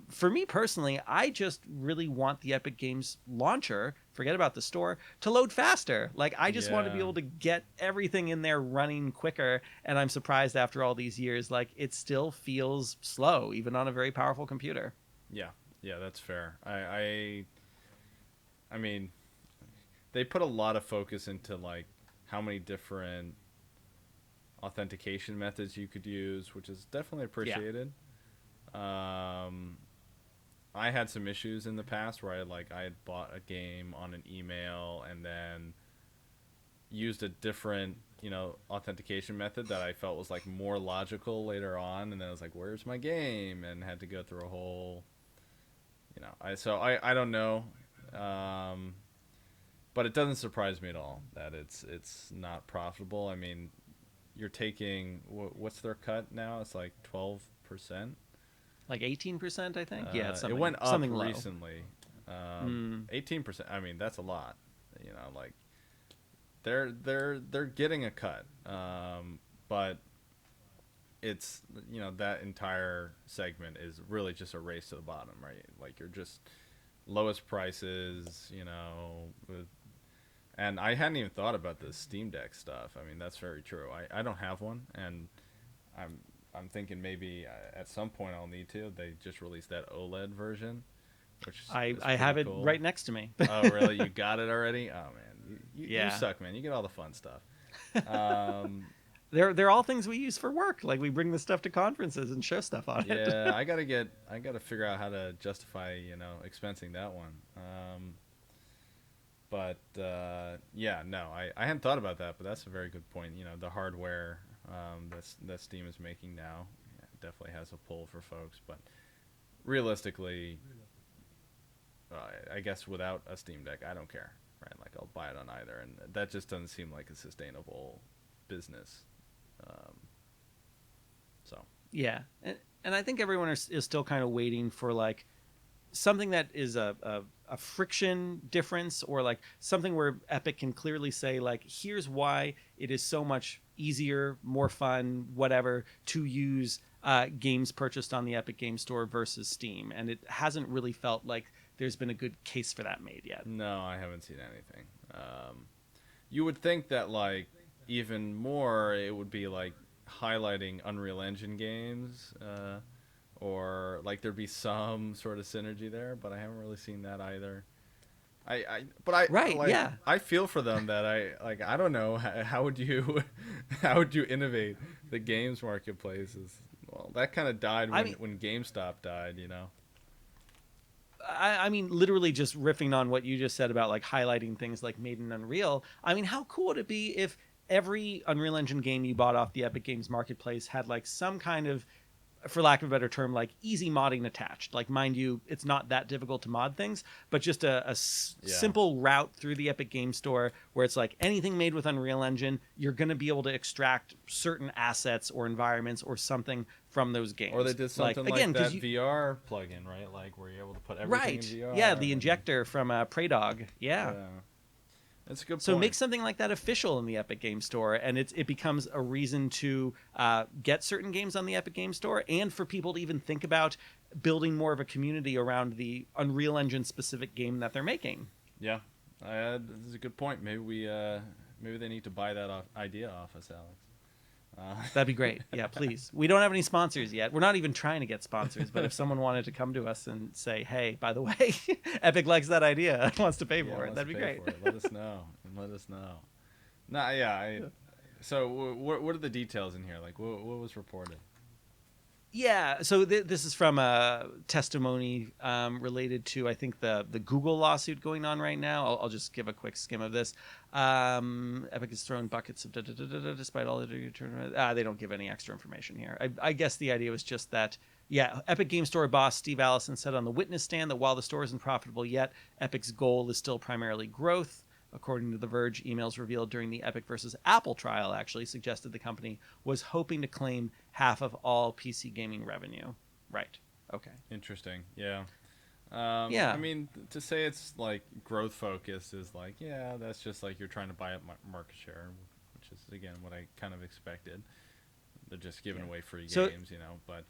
S1: For me personally, I just really want the Epic Games launcher, forget about the store, to load faster. Like I just want to be able to get everything in there running quicker. And I'm surprised after all these years, like it still feels slow, even on a very powerful computer.
S2: Yeah, yeah, that's fair. I mean, they put a lot of focus into like how many different authentication methods you could use, which is definitely appreciated. I had some issues in the past where I had bought a game on an email and then used a different authentication method that I felt was like more logical later on, and then I was like, where's my game, and had to go through a whole I don't know, but it doesn't surprise me at all that it's not profitable. I mean, you're taking what's their cut now? It's like 12%,
S1: like 18%, I think. Yeah, it's
S2: it
S1: something,
S2: went up
S1: something low.
S2: recently. 18%. I mean, that's a lot. Like they're getting a cut, but it's that entire segment is really just a race to the bottom, right? Like you're just lowest prices, and I hadn't even thought about the Steam Deck stuff. I mean, that's very true. I don't have one, and I'm thinking maybe at some point I'll need to. They just released that OLED version, which
S1: I
S2: is
S1: have
S2: pretty
S1: it
S2: cool.
S1: right next to me.
S2: Oh, really? You got it already? Oh man, you suck, man. You get all the fun stuff.
S1: They're all things we use for work. Like we bring the stuff to conferences and show stuff on it.
S2: Yeah, I gotta figure out how to justify expensing that one. But yeah, no, I hadn't thought about that, but that's a very good point. The hardware that Steam is making now definitely has a pull for folks, but realistically, I guess without a Steam Deck, I don't care, right? Like I'll buy it on either, and that just doesn't seem like a sustainable business. So
S1: Yeah, and I think everyone is still kind of waiting for like something that is a friction difference, or like something where Epic can clearly say like, here's why it is so much easier, more fun, whatever, to use games purchased on the Epic Game Store versus Steam. And it hasn't really felt like there's been a good case for that made yet.
S2: No, I haven't seen anything. You would think that like even more it would be like highlighting Unreal Engine games, or like there'd be some sort of synergy there, but I haven't really seen that either.
S1: Right,
S2: like,
S1: yeah.
S2: I feel for them that I don't know how would you how would you innovate the games marketplaces? Well, that kind of died when GameStop died,
S1: I mean, literally just riffing on what you just said about like highlighting things like made in Unreal. I mean, how cool would it be if every Unreal Engine game you bought off the Epic Games Marketplace had like some kind of, for lack of a better term, like easy modding attached. Like, mind you, it's not that difficult to mod things, but just a simple route through the Epic Game Store where it's like anything made with Unreal Engine, you're going to be able to extract certain assets or environments or something from those games.
S2: Or they did something like
S1: again,
S2: that VR plugin, right? Like where you're able to put everything in VR.
S1: Yeah, the injector from Praydog. Yeah.
S2: That's a good point.
S1: So make something like that official in the Epic Game Store, and it becomes a reason to get certain games on the Epic Game Store, and for people to even think about building more of a community around the Unreal Engine specific game that they're making.
S2: Yeah, this is a good point. Maybe they need to buy that idea off us, Alex.
S1: That'd be great. Yeah, please. We don't have any sponsors yet. We're not even trying to get sponsors, but if someone wanted to come to us and say, hey, by the way, Epic likes that idea, wants to pay for it, that'd be great.
S2: Let us know. Let us know. Nah, yeah. So what are the details in here? Like, what was reported?
S1: Yeah, so this is from a testimony related to, I think, the Google lawsuit going on right now. I'll just give a quick skim of this. Epic has thrown buckets of despite all the tournament. They don't give any extra information here. I guess the idea was just that, yeah, Epic Game Store boss Steve Allison said on the witness stand that while the store isn't profitable yet, Epic's goal is still primarily growth. According to The Verge, emails revealed during the Epic versus Apple trial actually suggested the company was hoping to claim half of all PC gaming revenue. Right. Okay.
S2: Interesting. Yeah.
S1: Yeah.
S2: I mean, to say it's like growth focused is like, yeah, that's just like you're trying to buy up market share, which is again what I kind of expected. They're just giving away free games, But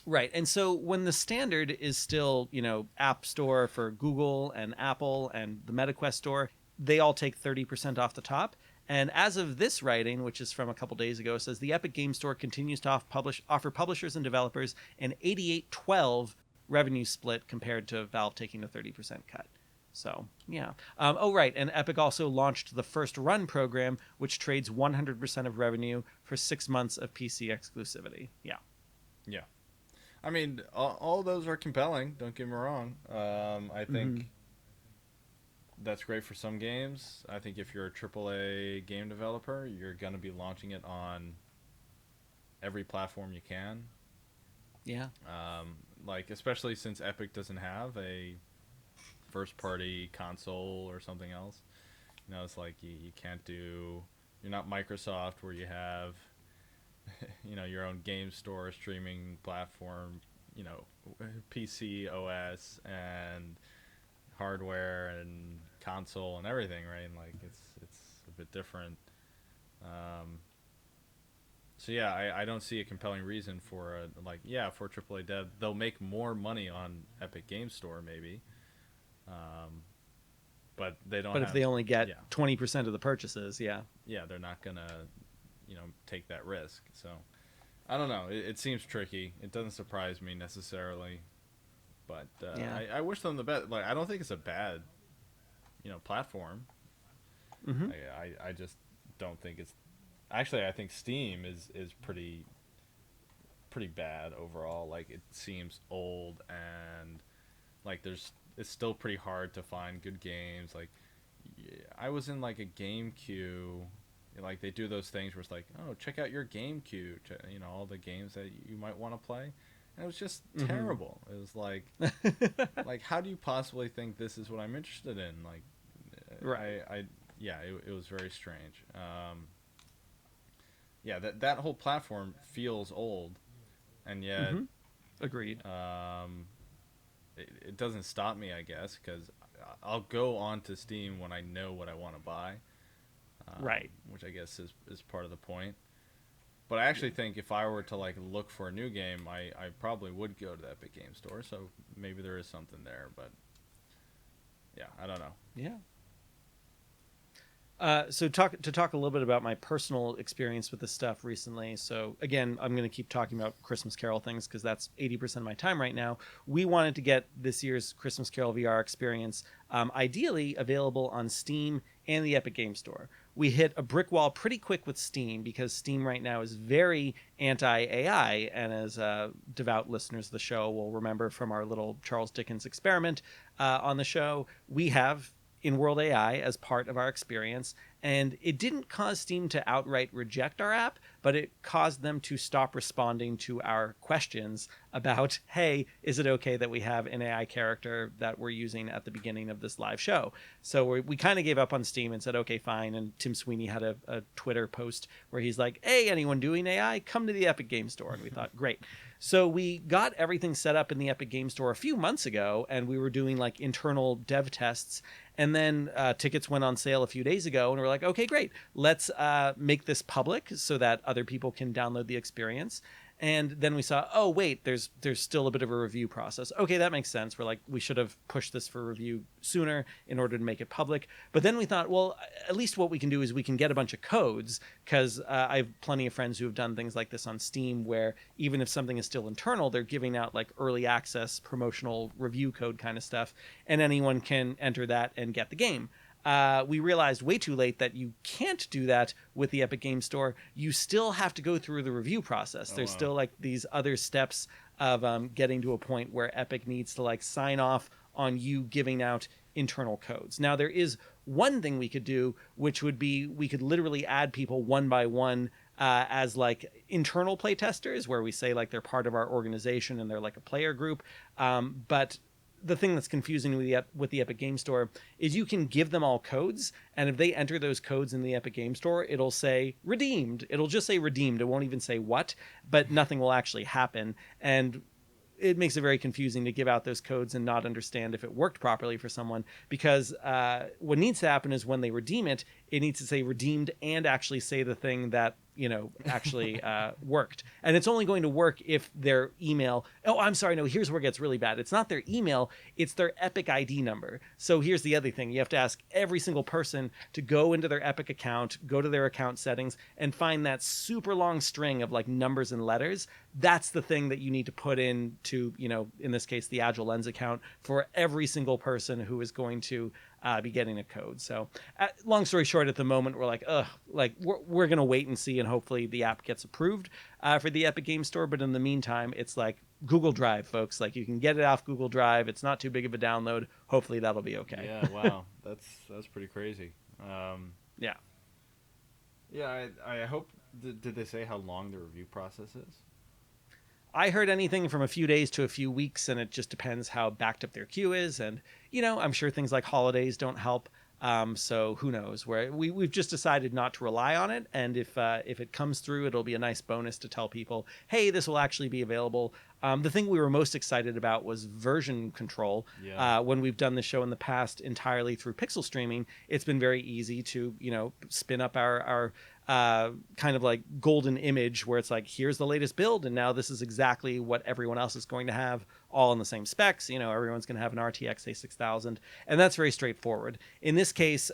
S1: right. And so when the standard is still, App Store for Google and Apple and the MetaQuest store, they all take 30% off the top. And as of this writing, which is from a couple days ago, says the Epic Game Store continues to offer publishers and developers an 88-12 revenue split compared to Valve taking a 30% cut. So, yeah. Right. And Epic also launched the First Run program, which trades 100% of revenue for 6 months of PC exclusivity. Yeah.
S2: Yeah. I mean, all those are compelling. Don't get me wrong. I think that's great for some games. I think if you're a AAA game developer, you're going to be launching it on every platform you can.
S1: Yeah.
S2: Especially since Epic doesn't have a first-party console or something else. It's like you can't do... You're not Microsoft where you have... your own game store, streaming platform, PC OS and hardware and console and everything, right? And like it's a bit different. So yeah, I don't see a compelling reason for for AAA dev. They'll make more money on Epic Game Store maybe, but they don't.
S1: But if they only get 20% of the purchases,
S2: they're not gonna take that risk. So I don't know. It seems tricky. It doesn't surprise me necessarily, but I wish them the best. Like I don't think it's a bad platform.
S1: Mm-hmm.
S2: I just don't think it's actually. I think Steam is pretty bad overall. Like it seems old and like it's still pretty hard to find good games. Like I was in like a game queue. Like they do those things where it's like, oh, check out your game queue, all the games that you might want to play, and it was just terrible. It was like, like how do you possibly think this is what I'm interested in? Like,
S1: right?
S2: It was very strange. That whole platform feels old, and yet,
S1: agreed.
S2: It doesn't stop me, I guess, because I'll go on to Steam when I know what I want to buy.
S1: Right,
S2: which I guess is part of the point. But I actually think if I were to like look for a new game, I probably would go to the Epic Game Store. So maybe there is something there, but yeah, I don't know.
S1: Yeah. So talk a little bit about my personal experience with this stuff recently. So again, I'm going to keep talking about Christmas Carol things because that's 80% of my time right now. We wanted to get this year's Christmas Carol VR experience ideally available on Steam and the Epic Game Store. We hit a brick wall pretty quick with Steam because Steam right now is very anti-AI, and as devout listeners of the show will remember from our little Charles Dickens experiment on the show, we have in-world AI as part of our experience, and it didn't cause Steam to outright reject our app, but it caused them to stop responding to our questions about, hey, is it okay that we have an AI character that we're using at the beginning of this live show? So we kind of gave up on Steam and said, okay, fine. And Tim Sweeney had a Twitter post where he's like, hey, anyone doing AI, come to the Epic Game Store. And we thought, great. So we got everything set up in the Epic Game Store a few months ago, and we were doing like internal dev tests. And then tickets went on sale a few days ago, and we're like, okay, great. Let's make this public so that other people can download the experience. And then we saw, oh, wait, there's still a bit of a review process. Okay, that makes sense. We're like, we should have pushed this for review sooner in order to make it public. But then we thought, well, at least what we can do is we can get a bunch of codes, because I have plenty of friends who have done things like this on Steam where even if something is still internal, they're giving out like early access promotional review code kind of stuff, and anyone can enter that and get the game. we realized way too late that you can't do that with the Epic Game Store. You still have to go through the review process.
S2: Oh,
S1: There's
S2: wow.
S1: still like these other steps of getting to a point where Epic needs to like sign off on you giving out internal codes. Now, there is one thing we could do, which would be we could literally add people one by one as like internal playtesters, where we say like they're part of our organization and they're like a player group. But the thing that's confusing with the Epic Game Store is you can give them all codes, and if they enter those codes in the Epic Game Store, it'll say redeemed. It'll just say redeemed. It won't even say what, but nothing will actually happen. And it makes it very confusing to give out those codes and not understand if it worked properly for someone, because what needs to happen is when they redeem it, it needs to say redeemed and actually say the thing that actually worked. And it's only going to work if their email, oh, I'm sorry, no, here's where it gets really bad. It's not their email, it's their Epic ID number. So here's the other thing. You have to ask every single person to go into their Epic account, go to their account settings, and find that super long string of like numbers and letters. That's the thing that you need to put into, in this case, the Agile Lens account for every single person who is going to be getting a code. So long story short, at the moment, we're like, we're going to wait and see, and hopefully the app gets approved for the Epic Game Store. But in the meantime, it's like Google Drive, folks. Like you can get it off Google Drive. It's not too big of a download. Hopefully that'll be okay.
S2: Yeah, wow. That's pretty crazy.
S1: Yeah.
S2: Yeah, I hope, did they say how long the review process is?
S1: I heard anything from a few days to a few weeks, and it just depends how backed up their queue is. And, I'm sure things like holidays don't help. So who knows? We've just decided not to rely on it. And if it comes through, it'll be a nice bonus to tell people, hey, this will actually be available. The thing we were most excited about was version control.
S2: Yeah.
S1: When we've done the show in the past entirely through pixel streaming, it's been very easy to, spin up our kind of like golden image where it's like, here's the latest build, and now this is exactly what everyone else is going to have, all in the same specs. Everyone's going to have an RTX A6000, and that's very straightforward. In this case,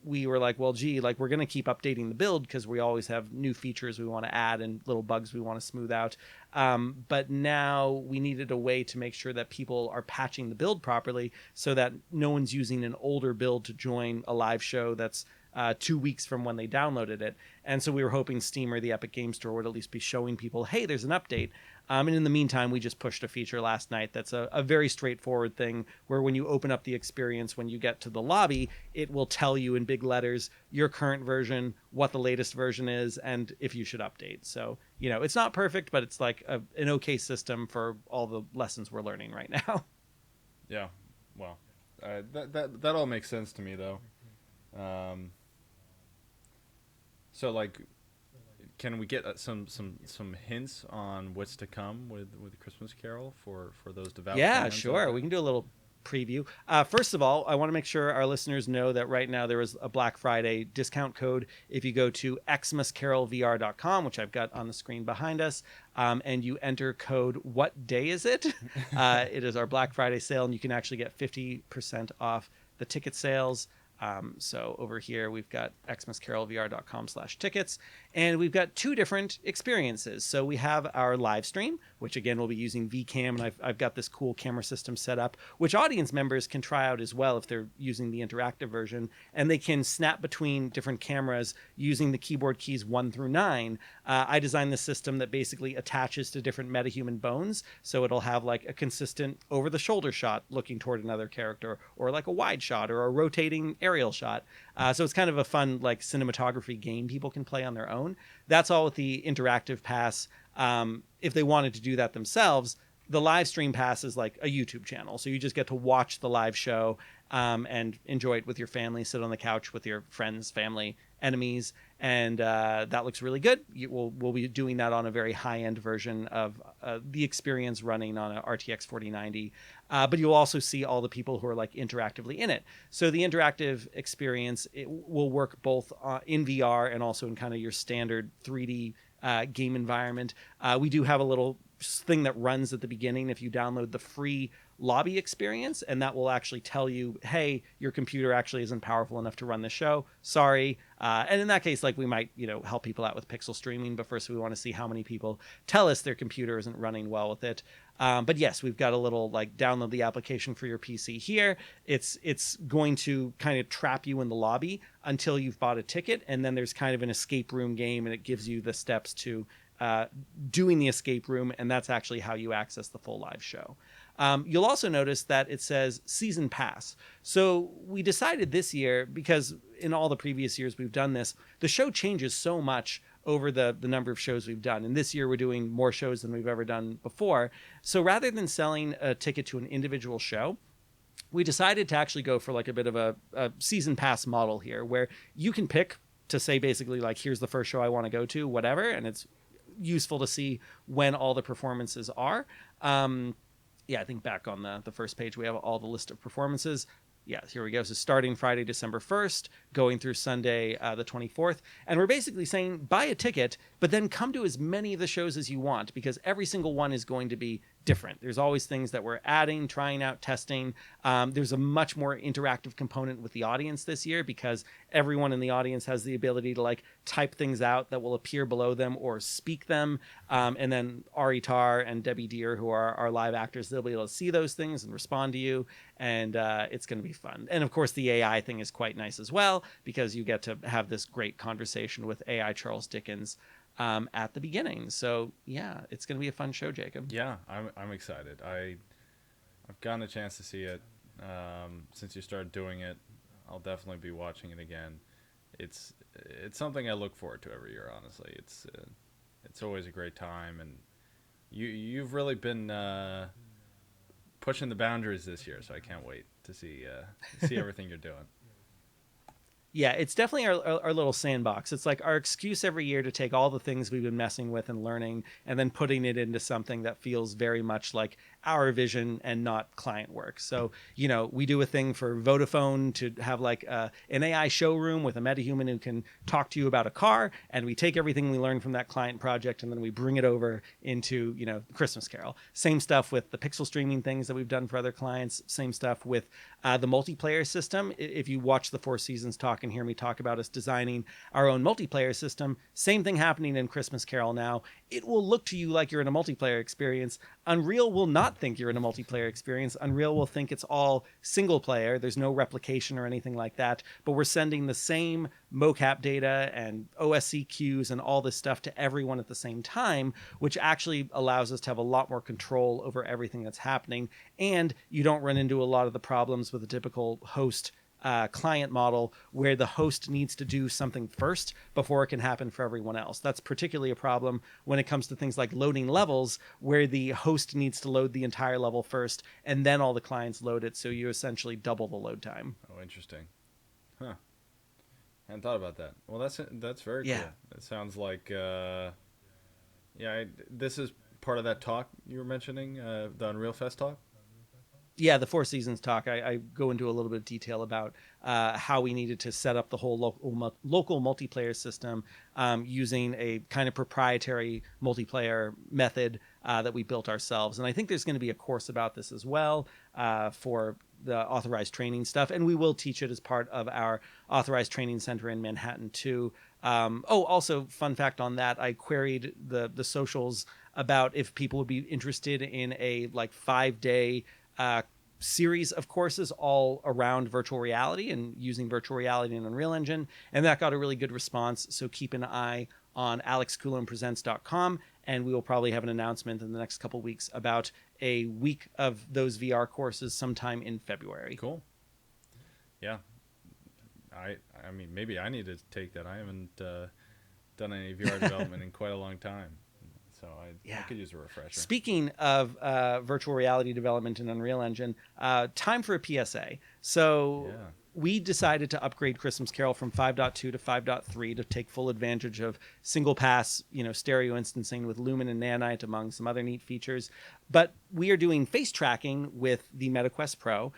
S1: we were like, well, gee, like we're going to keep updating the build because we always have new features we want to add and little bugs we want to smooth out. But now we needed a way to make sure that people are patching the build properly so that no one's using an older build to join a live show that's 2 weeks from when they downloaded it. And so we were hoping Steam or the Epic Game Store would at least be showing people, hey, there's an update. And in the meantime, we just pushed a feature last night that's a very straightforward thing where when you open up the experience, when you get to the lobby, it will tell you in big letters your current version, what the latest version is, and if you should update. So, it's not perfect, but it's like an okay system for all the lessons we're learning right now.
S2: Yeah, well, that all makes sense to me, though. So, like, can we get some hints on what's to come with Christmas Carol for those devout
S1: Yeah,
S2: fans?
S1: sure. We can do a little preview. First of all, I want to make sure our listeners know that right now there is a Black Friday discount code. If you go to xmascarolvr.com, which I've got on the screen behind us, and you enter code "What day is it?" It is our Black Friday sale, and you can actually get 50% off the ticket sales. So over here, we've got xmascarolvr.com/tickets, and we've got two different experiences. So we have our live stream, which again, we'll be using VCam, and I've got this cool camera system set up, which audience members can try out as well if they're using the interactive version, and they can snap between different cameras using the keyboard keys 1 through 9. I designed this system that basically attaches to different metahuman bones, so it'll have like a consistent over-the-shoulder shot looking toward another character, or like a wide shot, or a rotating aerial shot. So it's kind of a fun like cinematography game people can play on their own. That's all with the interactive pass. If they wanted to do that themselves, the live stream pass is like a YouTube channel. So you just get to watch the live show and enjoy it with your family, sit on the couch with your friends, family, enemies. And that looks really good. We'll be doing that on a very high-end version of the experience running on a RTX 4090. But you'll also see all the people who are like interactively in it. So the interactive experience, it will work both in VR and also in kind of your standard 3D game environment. We do have a little thing that runs at the beginning if you download the free lobby experience, and that will actually tell you, hey, your computer actually isn't powerful enough to run the show, sorry. And in that case, like, we might, help people out with pixel streaming, but first we want to see how many people tell us their computer isn't running well with it. But yes, we've got a little like download the application for your PC here. It's going to kind of trap you in the lobby until you've bought a ticket, and then there's kind of an escape room game, and it gives you the steps to doing the escape room, and that's actually how you access the full live show. You'll also notice that it says season pass. So we decided this year, because in all the previous years we've done this, the show changes so much over the number of shows we've done. And this year we're doing more shows than we've ever done before. So rather than selling a ticket to an individual show, we decided to actually go for like a bit of a season pass model here, where you can pick to say basically like, here's the first show I want to go to, whatever. And it's useful to see when all the performances are. Yeah, I think back on the first page, we have all the list of performances. Yeah, here we go. So starting Friday, December 1st, going through Sunday, the 24th. And we're basically saying buy a ticket, but then come to as many of the shows as you want, because every single one is going to be different. There's always things that we're adding, trying out, testing. There's a much more interactive component with the audience this year, because everyone in the audience has the ability to like type things out that will appear below them or speak them. And then Ari Tar and Debbie Deer, who are our live actors, they'll be able to see those things and respond to you. And it's going to be fun. And of course, the AI thing is quite nice as well, because you get to have this great conversation with AI Charles Dickens at the beginning. So yeah, it's going to be a fun show, Jacob.
S2: Yeah, I'm excited. I've gotten a chance to see it since you started doing it. I'll definitely be watching it again. It's something I look forward to every year. Honestly, it's always a great time, and you've really been pushing the boundaries this year. So I can't wait to see everything you're doing.
S1: Yeah, it's definitely our little sandbox. It's like our excuse every year to take all the things we've been messing with and learning, and then putting it into something that feels very much like our vision and not client work. So, we do a thing for Vodafone to have like an AI showroom with a metahuman who can talk to you about a car, and we take everything we learned from that client project and then we bring it over into, Christmas Carol. Same stuff with the pixel streaming things that we've done for other clients. Same stuff with the multiplayer system. If you watch the Four Seasons talk and hear me talk about us designing our own multiplayer system, same thing happening in Christmas Carol now. It will look to you like you're in a multiplayer experience. Unreal will not think you're in a multiplayer experience. Unreal will think it's all single player. There's no replication or anything like that, but we're sending the same mocap data and OSC cues and all this stuff to everyone at the same time, which actually allows us to have a lot more control over everything that's happening. And you don't run into a lot of the problems with a typical host client model, where the host needs to do something first before it can happen for everyone else. That's particularly a problem when it comes to things like loading levels, where the host needs to load the entire level first and then all the clients load it. So you essentially double the load time.
S2: Oh, interesting. Huh. I hadn't thought about that. Well, that's very cool. It sounds like this is part of that talk you were mentioning, the Unreal Fest talk.
S1: Yeah, the Four Seasons talk, I go into a little bit of detail about how we needed to set up the whole local multiplayer system using a kind of proprietary multiplayer method that we built ourselves. And I think there's going to be a course about this as well for the authorized training stuff. And we will teach it as part of our authorized training center in Manhattan too. Also, fun fact on that, I queried the socials about if people would be interested in a 5-day series of courses all around virtual reality and using virtual reality in Unreal Engine, and that got a really good response. So keep an eye on alexcoulompresents.com, and we will probably have an announcement in the next couple weeks about a week of those VR courses sometime in February.
S2: Cool. Yeah. I mean, maybe I need to take that. I haven't done any VR development in quite a long time. So I could use a refresher.
S1: Speaking of virtual reality development in Unreal Engine, time for a PSA. So we decided to upgrade Christmas Carol from 5.2 to 5.3 to take full advantage of single pass, stereo instancing with Lumen and Nanite, among some other neat features. But we are doing face tracking with the MetaQuest Pro.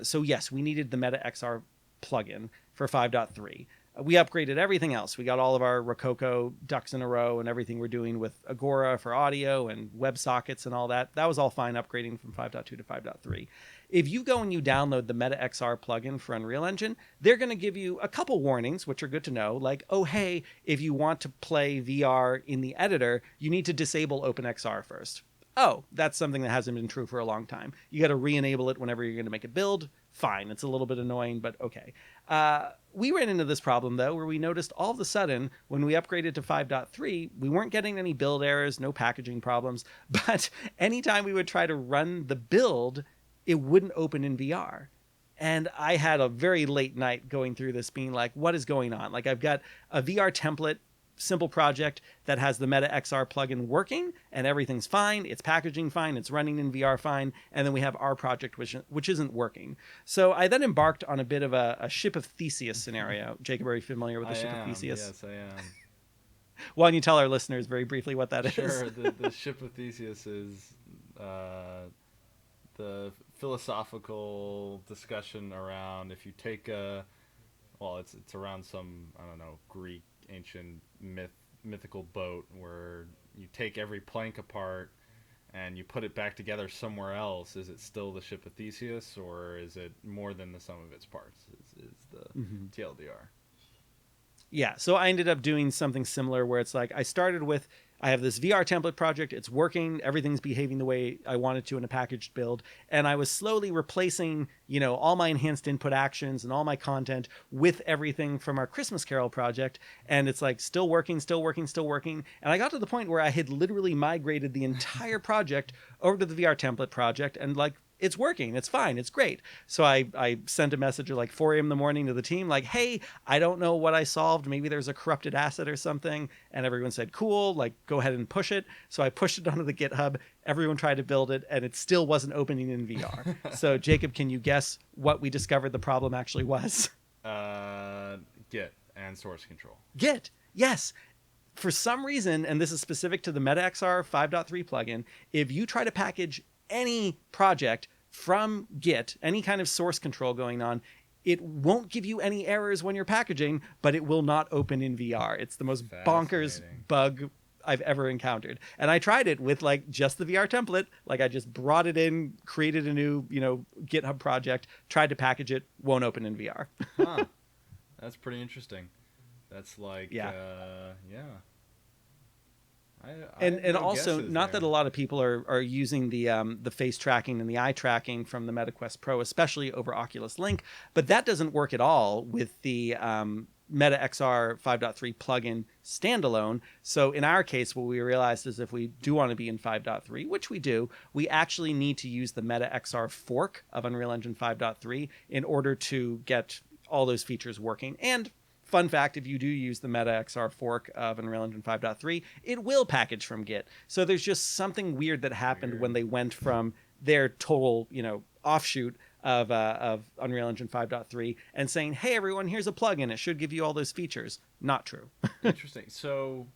S1: So yes, we needed the Meta XR plugin for 5.3. we upgraded everything else. We got all of our Rococo ducks in a row and everything we're doing with Agora for audio and WebSockets and all that. That was all fine upgrading from 5.2 to 5.3. If you go and you download the Meta XR plugin for Unreal Engine, they're going to give you a couple warnings, which are good to know. Like, oh, hey, if you want to play VR in the editor, you need to disable OpenXR first. Oh, that's something that hasn't been true for a long time. You got to re-enable it whenever you're going to make a build. Fine. It's a little bit annoying, but okay. We ran into this problem, though, where we noticed all of a sudden when we upgraded to 5.3, we weren't getting any build errors, no packaging problems. But anytime we would try to run the build, it wouldn't open in VR. And I had a very late night going through this being like, what is going on? Like, I've got a VR template, simple project that has the Meta XR plugin working and everything's fine. It's packaging fine. It's running in VR fine. And then we have our project, which isn't working. So I then embarked on a bit of a Ship of Theseus scenario. Jacob, are you familiar with the Ship of Theseus?
S2: Yes, I am.
S1: Why don't you tell our listeners very briefly what that is?
S2: Sure. The Ship of Theseus is the philosophical discussion around if you take it's around some, I don't know, Greek ancient mythical boat where you take every plank apart and you put it back together somewhere else. Is it still the Ship of Theseus, or is it more than the sum of its parts? Is the TLDR.
S1: Yeah, so I ended up doing something similar where it's like I started with, I have this VR template project, it's working, everything's behaving the way I wanted to in a packaged build, and I was slowly replacing, all my enhanced input actions and all my content with everything from our Christmas Carol project, and it's like still working, and I got to the point where I had literally migrated the entire project over to the VR template project, and like, it's working. It's fine. It's great. So I sent a message at like 4 a.m. in the morning to the team, like, hey, I don't know what I solved. Maybe there's a corrupted asset or something. And everyone said, cool, like, go ahead and push it. So I pushed it onto the GitHub. Everyone tried to build it, and it still wasn't opening in VR. So, Jacob, can you guess what we discovered the problem actually was?
S2: Git and source control.
S1: Git, yes. For some reason, and this is specific to the Meta XR 5.3 plugin, if you try to package any project from Git, any kind of source control going on, it won't give you any errors when you're packaging, but it will not open in VR. It's the most bonkers bug I've ever encountered. And I tried it with like just the VR template. Like I just brought it in, created a new, GitHub project, tried to package it, won't open in VR.
S2: Huh. That's pretty interesting. That's like,
S1: yeah.
S2: And
S1: also, not that a lot of people are using the face tracking and the eye tracking from the MetaQuest Pro, especially over Oculus Link, but that doesn't work at all with the Meta XR 5.3 plugin standalone. So in our case, what we realized is if we do want to be in 5.3, which we do, we actually need to use the Meta XR fork of Unreal Engine 5.3 in order to get all those features working. And fun fact, if you do use the Meta XR fork of Unreal Engine 5.3, it will package from Git. So there's just something weird that happened when they went from their total, offshoot of Unreal Engine 5.3 and saying, hey, everyone, here's a plugin. It should give you all those features. Not true.
S2: Interesting. So,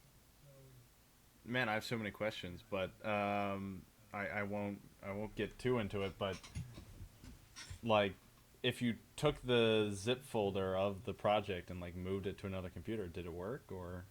S2: man, I have so many questions, but I won't get too into it. But like, if you took the zip folder of the project and like moved it to another computer, did it work or?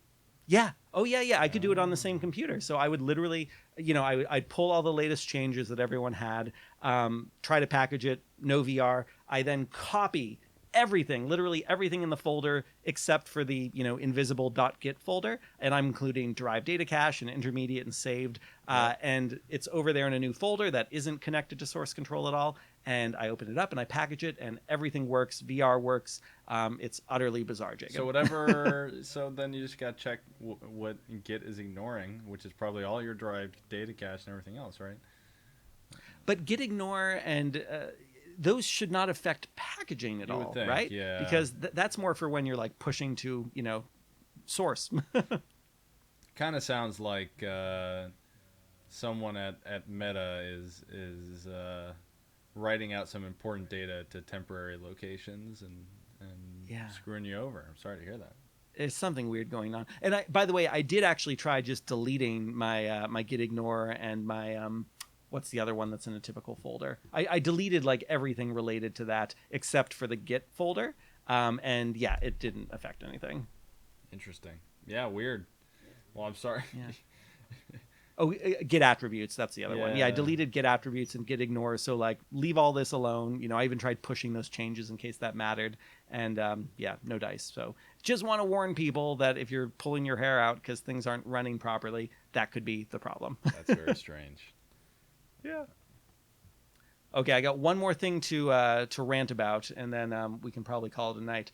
S1: Yeah. Oh, yeah. I could do it on the same computer. So I would literally, I'd pull all the latest changes that everyone had, try to package it, no VR. I then copy everything, literally everything in the folder except for the, invisible .git folder. And I'm including derived data cache and intermediate and saved. And it's over there in a new folder that isn't connected to source control at all. And I open it up and I package it and everything works. VR works. It's utterly bizarre, Jacob.
S2: So so then you just got to check what Git is ignoring, which is probably all your derived data cache and everything else, right?
S1: But Git ignore and those should not affect packaging at all,
S2: think,
S1: right?
S2: Yeah.
S1: Because that's more for when you're like pushing to, source.
S2: Kind of sounds like someone at Meta is writing out some important data to temporary locations and screwing you over. I'm sorry to hear that.
S1: There's something weird going on. And by the way, I did actually try just deleting my my git ignore and my what's the other one that's in a typical folder. I deleted like everything related to that except for the Git folder. And yeah, it didn't affect anything.
S2: Interesting. Yeah, weird. Well, I'm sorry.
S1: Yeah. Oh, get attributes. That's the other one. Yeah, I
S2: Yeah.
S1: deleted get attributes and get ignore. So like, leave all this alone. I even tried pushing those changes in case that mattered. And yeah, no dice. So just want to warn people that if you're pulling your hair out because things aren't running properly, that could be the problem.
S2: That's very strange.
S1: Yeah. Okay, I got one more thing to rant about, and then we can probably call it a night.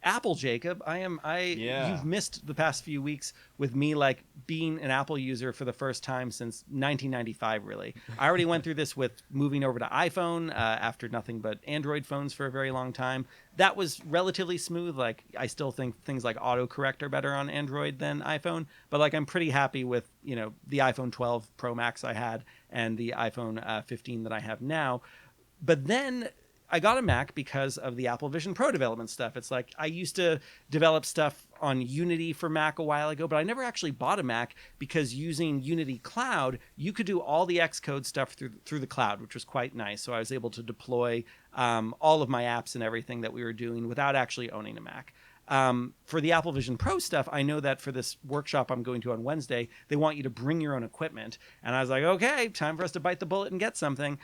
S1: Apple, Jacob, you've
S2: Yeah.
S1: missed the past few weeks with me like being an Apple user for the first time since 1995. Really, I already went through this with moving over to iPhone after nothing but Android phones for a very long time. That was relatively smooth. Like, I still think things like autocorrect are better on Android than iPhone, but like, I'm pretty happy with the iPhone 12 Pro Max I had and the iPhone 15 that I have now. But then I got a Mac because of the Apple Vision Pro development stuff. It's like, I used to develop stuff on Unity for Mac a while ago, but I never actually bought a Mac because using Unity Cloud, you could do all the Xcode stuff through the cloud, which was quite nice. So I was able to deploy all of my apps and everything that we were doing without actually owning a Mac. For the Apple Vision Pro stuff, I know that for this workshop I'm going to on Wednesday, they want you to bring your own equipment. And I was like, okay, time for us to bite the bullet and get something.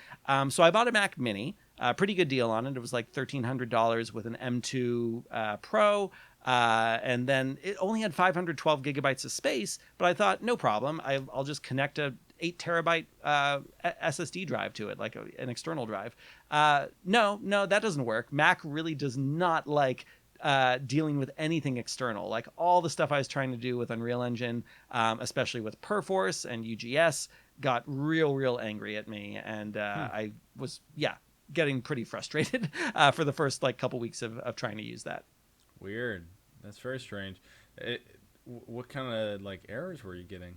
S1: So I bought a Mac Mini, pretty good deal on it. It was like $1,300 with an M2 Pro. And then it only had 512 gigabytes of space, but I thought, no problem. I'll just connect a 8 terabyte SSD drive to it, like an external drive. No, that doesn't work. Mac really does not like dealing with anything external. Like, all the stuff I was trying to do with Unreal Engine, especially with Perforce and UGS, got real angry at me. And I was, getting pretty frustrated for the first like couple weeks of trying to use that.
S2: Weird. That's very strange. What kind of like errors were you getting?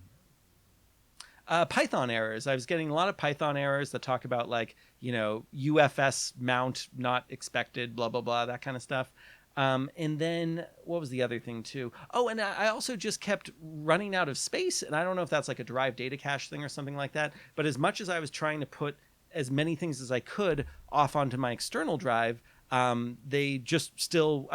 S1: Python errors. I was getting a lot of Python errors that talk about like, UFS mount not expected, blah, blah, blah, that kind of stuff. And then what was the other thing too? Oh, and I also just kept running out of space. And I don't know if that's like a derived data cache thing or something like that. But as much as I was trying to put as many things as I could off onto my external drive, they just still,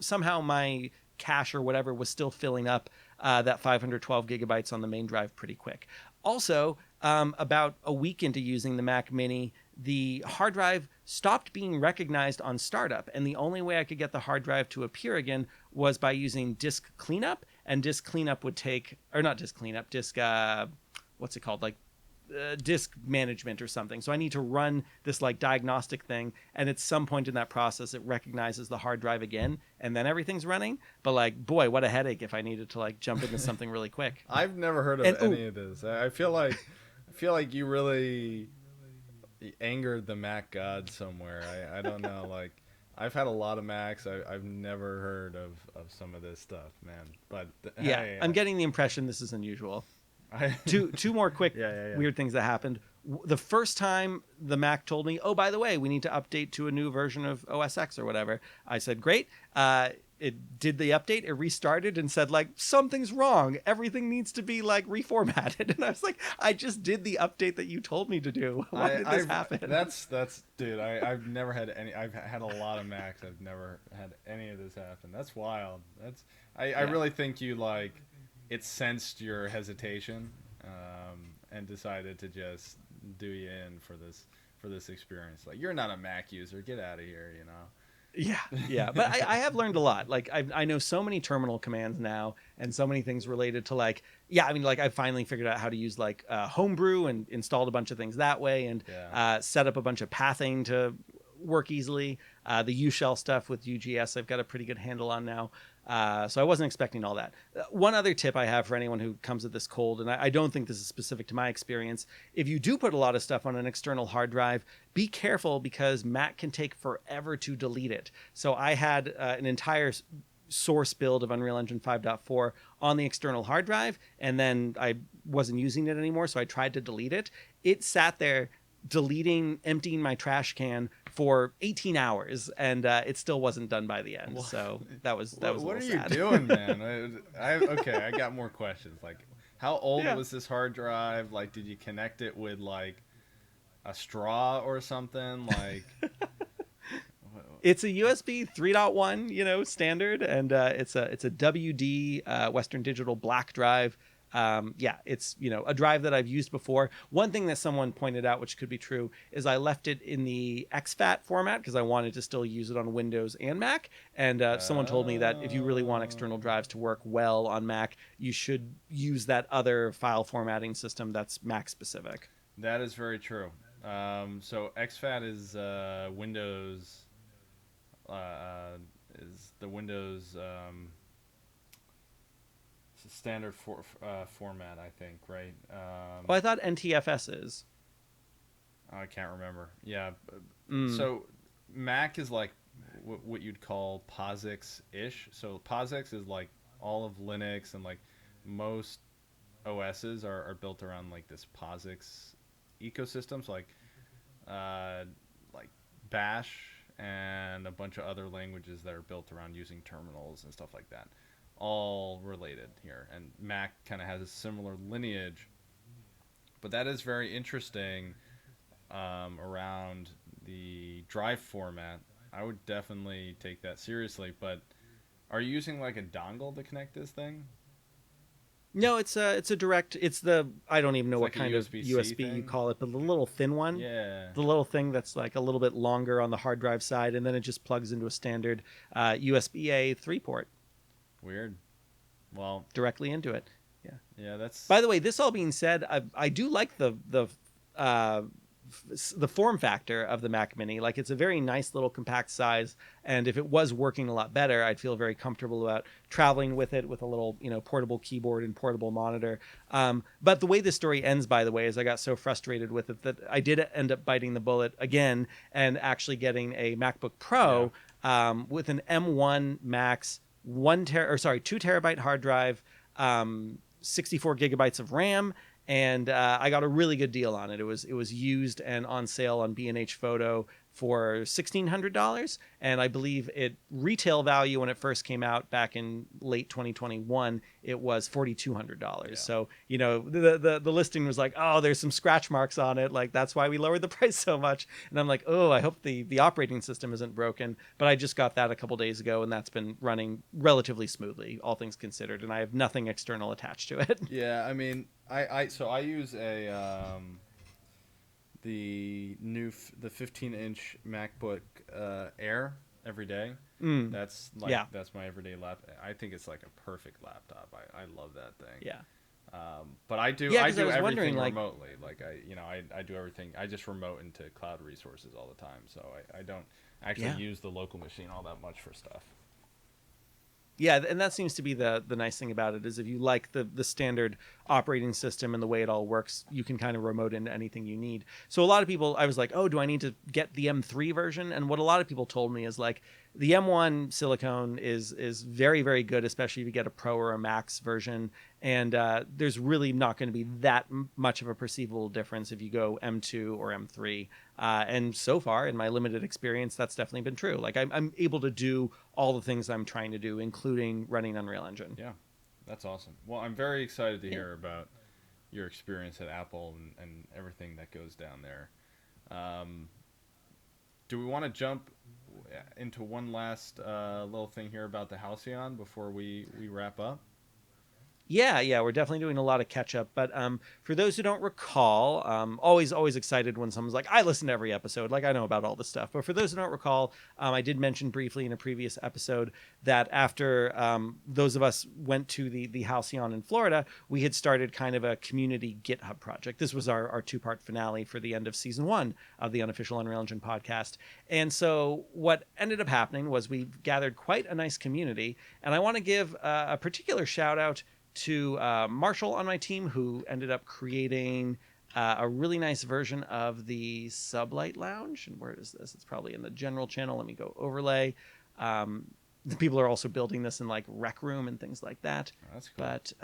S1: somehow my cache or whatever was still filling up that 512 gigabytes on the main drive pretty quick. Also, about a week into using the Mac Mini, the hard drive stopped being recognized on startup, and the only way I could get the hard drive to appear again was by using disk cleanup. And disk cleanup would take, or not disk cleanup, disk what's it called, like disk management or something. So I need to run this like diagnostic thing, and at some point in that process it recognizes the hard drive again, and then everything's running. But like, boy, what a headache if I needed to like jump into something really quick.
S2: I've never heard of any of this. I feel like you really angered the Mac god somewhere. I don't know. Like, I've had a lot of Macs. I've never heard of some of this stuff, man. But
S1: Yeah,
S2: hey,
S1: I'm getting the impression this is unusual.
S2: I,
S1: Two more quick
S2: yeah.
S1: weird things that happened. The first time the Mac told me, oh, by the way, we need to update to a new version of OS X or whatever, I said, great. It did the update, it restarted and said like, something's wrong, everything needs to be like reformatted. And I was like, I just did the update that you told me to do. Why did this happen?
S2: That's dude. I've never had any. I've had a lot of Macs. I've never had any of this happen. That's wild. I really think you like it sensed your hesitation and decided to just do you in for this experience. Like, you're not a Mac user. Get out of here.
S1: Yeah. But I have learned a lot. Like, I know so many terminal commands now, and so many things related to like, like I finally figured out how to use like Homebrew and installed a bunch of things that way, and set up a bunch of pathing to work easily. The U-shell stuff with UGS, I've got a pretty good handle on now. So I wasn't expecting all that. One other tip I have for anyone who comes at this cold, and I don't think this is specific to my experience, if you do put a lot of stuff on an external hard drive, be careful because Mac can take forever to delete it. So I had an entire source build of Unreal Engine 5.4 on the external hard drive, and then I wasn't using it anymore, so I tried to delete it. It sat there emptying my trash can for 18 hours, and it still wasn't done by the end. So that was
S2: what are
S1: sad.
S2: you doing, man? I got more questions. Like, how old was this hard drive? Like, did you connect it with like a straw or something? Like,
S1: It's a USB 3.1, standard, and it's a WD Western Digital black drive. Yeah, it's a drive that I've used before. One thing that someone pointed out, which could be true, is I left it in the exFAT format because I wanted to still use it on Windows and Mac. And someone told me that if you really want external drives to work well on Mac, you should use that other file formatting system that's Mac specific.
S2: That is very true. So exFAT is the Windows standard format, I think, right?
S1: Oh, I thought NTFS is.
S2: I can't remember. Yeah.
S1: Mm.
S2: So Mac is like what you'd call POSIX-ish. So POSIX is like all of Linux, and like most OSs are built around like this POSIX ecosystem. So like Bash and a bunch of other languages that are built around using terminals and stuff like that, all related here. And Mac kind of has a similar lineage, but that is very interesting around the drive format. I would definitely take that seriously. But are you using like a dongle to connect this thing?
S1: No, it's a direct. It's the I don't even know
S2: It's
S1: what
S2: like a
S1: kind of
S2: USB-C
S1: USB you
S2: thing?
S1: call it, but the little thin one,
S2: Yeah.
S1: the little thing that's like a little bit longer on the hard drive side, and then it just plugs into a standard USB-A 3 port
S2: Weird. Well,
S1: directly into it. Yeah.
S2: yeah, that's
S1: By the way, this all being said, I do like uh, the form factor of the Mac Mini. Like, it's a very nice little compact size, and if it was working a lot better, I'd feel very comfortable about traveling with it with a little portable keyboard and portable monitor. But the way this story ends, by the way, is I got so frustrated with it that I did end up biting the bullet again and actually getting a MacBook Pro with an M1 Max 2 terabyte hard drive, 64 gigabytes of RAM, and I got a really good deal on it. It was used and on sale on B&H Photo for $1,600, and I believe it retail value when it first came out back in late 2021, it was $4,200.
S2: Yeah.
S1: So the listing was like, oh, there's some scratch marks on it, like that's why we lowered the price so much. And I'm like, oh, I hope the operating system isn't broken. But I just got that a couple days ago, and that's been running relatively smoothly, all things considered, and I have nothing external attached to it.
S2: Yeah, I mean, I use the 15-inch MacBook Air every day.
S1: Mm,
S2: That's my everyday laptop. I think it's like a perfect laptop. I love that thing.
S1: yeah.
S2: But I do
S1: 'cause I was
S2: everything
S1: wondering, like,
S2: remotely. Like I do everything. I just remote into cloud resources all the time. So I don't actually
S1: Yeah.
S2: use the local machine all that much for stuff.
S1: Yeah, and that seems to be the nice thing about it, is if you like the standard operating system and the way it all works, you can kind of remote into anything you need. So a lot of people, I was like, oh, do I need to get the M3 version? And what a lot of people told me is like, the M1 silicone is very, very good, especially if you get a Pro or a Max version. And there's really not going to be that much of a perceivable difference if you go M2 or M3. And so far, in my limited experience, that's definitely been true. Like, I'm able to do all the things I'm trying to do, including running Unreal Engine.
S2: Yeah, that's awesome. Well, I'm very excited to hear about your experience at Apple and everything that goes down there. Do we want to jump into one last little thing here about the Halcyon before we wrap up?
S1: Yeah, we're definitely doing a lot of catch up. But for those who don't recall, always excited when someone's like, I listen to every episode, like I know about all this stuff. But for those who don't recall, I did mention briefly in a previous episode that after those of us went to the Halcyon in Florida, we had started kind of a community GitHub project. This was our two-part finale for the end of season 1 of the unofficial Unreal Engine podcast. And so what ended up happening was we gathered quite a nice community. And I want to give a particular shout out to Marshall on my team, who ended up creating a really nice version of the Sublight Lounge. And where is this? It's probably in the general channel. Let me go overlay. The people are also building this in like Rec Room and things like that.
S2: Oh, that's cool.
S1: But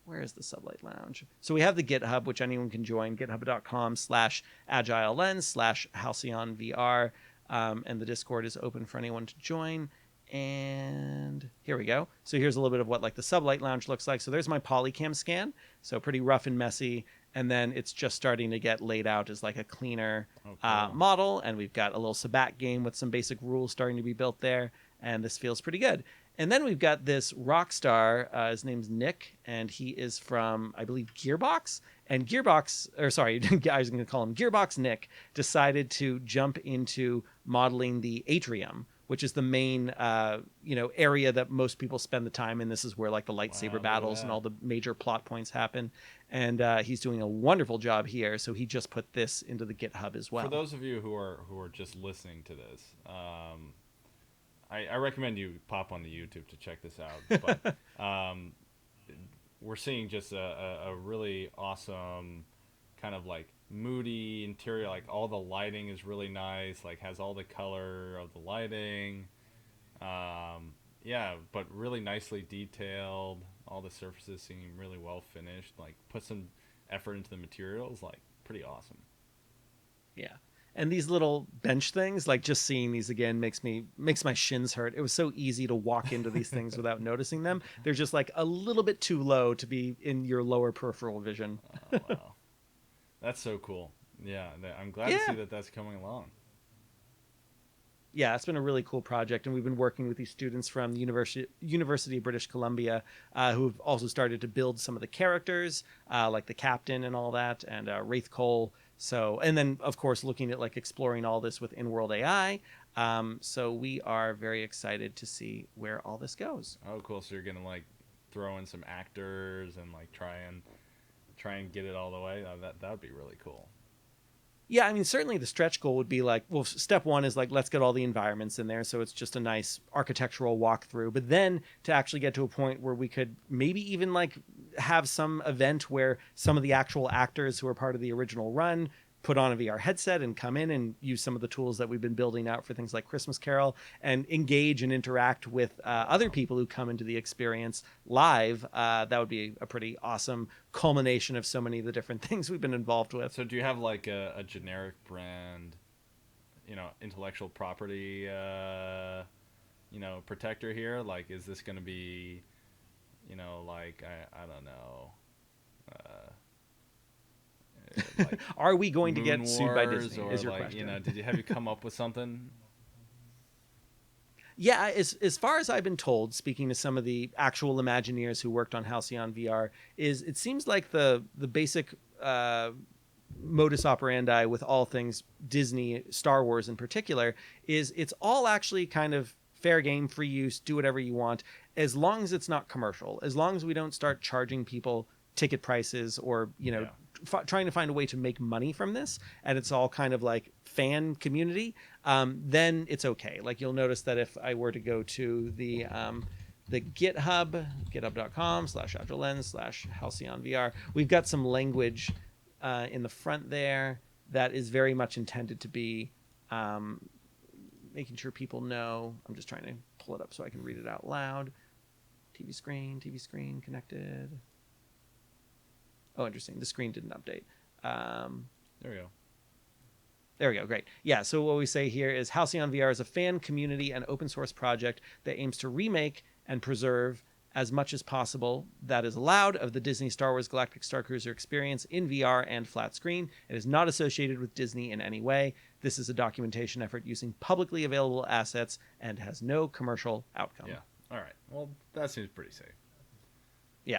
S1: where is the Sublight Lounge? So we have the GitHub, which anyone can join, github.com/agilelens/halcyonvr. And the Discord is open for anyone to join. And here we go. So here's a little bit of what like the Sublight Lounge looks like. So there's my Polycam scan. So pretty rough and messy. and then it's just starting to get laid out as like a cleaner
S2: Oh, cool.
S1: model. And we've got a little Sabat game with some basic rules starting to be built there, and this feels pretty good. And then we've got this rock star. His name's Nick, and he is from, I believe, Gearbox. And Gearbox, or sorry, I was going to call him Gearbox Nick, decided to jump into modeling the atrium, which is the main, area that most people spend the time in. This is where like the lightsaber battles and all the major plot points happen. And he's doing a wonderful job here. So he just put this into the GitHub as well.
S2: For those of you who are just listening to this, I recommend you pop on the YouTube to check this out. But we're seeing just a really awesome kind of like moody interior. Like all the lighting is really nice, like has all the color of the lighting. But really nicely detailed. All the surfaces seem really well finished. Like put some effort into the materials. Like pretty awesome.
S1: Yeah. And these little bench things, like just seeing these again makes my shins hurt. It was so easy to walk into these things without noticing them. They're just like a little bit too low to be in your lower peripheral vision.
S2: Oh, wow. That's so cool. Yeah, I'm glad to see that that's coming along.
S1: Yeah, it's been a really cool project, and we've been working with these students from the University of British Columbia who have also started to build some of the characters, like the captain and all that, and Wraith Cole. So, and then of course looking at like exploring all this with in-world AI. So we are very excited to see where all this goes.
S2: Oh, cool. So you're gonna like throw in some actors and like try and get it all the way. That would be really cool.
S1: Yeah, I mean, certainly the stretch goal would be like, well, step one is like, let's get all the environments in there. So it's just a nice architectural walkthrough. But then to actually get to a point where we could maybe even like have some event where some of the actual actors who are part of the original run put on a VR headset and come in and use some of the tools that we've been building out for things like Christmas Carol and engage and interact with other people who come into the experience live. That would be a pretty awesome culmination of so many of the different things we've been involved with.
S2: So do you have like a generic brand, intellectual property, protector here? Like, is this going to be, like, I don't know. Like
S1: Are we going to
S2: Moon
S1: get sued by
S2: Wars,
S1: Disney?
S2: or
S1: Is your
S2: like,
S1: question?
S2: have you come up with something?
S1: Yeah, as far as I've been told, speaking to some of the actual Imagineers who worked on Halcyon VR, is it seems like the basic modus operandi with all things Disney, Star Wars in particular, is it's all actually kind of fair game, free use, do whatever you want, as long as it's not commercial, as long as we don't start charging people ticket prices or trying to find a way to make money from this, and it's all kind of like fan community, then it's okay. Like you'll notice that if I were to go to the GitHub, github.com/AgileLens/HalcyonVR, we've got some language in the front there that is very much intended to be making sure people know. I'm just trying to pull it up so I can read it out loud. TV screen connected. Oh, interesting. The screen didn't update.
S2: There we go.
S1: There we go. Great. Yeah. So what we say here is Halcyon VR is a fan community and open source project that aims to remake and preserve as much as possible that is allowed of the Disney Star Wars Galactic Star Cruiser experience in VR and flat screen. It is not associated with Disney in any way. This is a documentation effort using publicly available assets and has no commercial outcome.
S2: Yeah. All right. Well, that seems pretty safe.
S1: Yeah.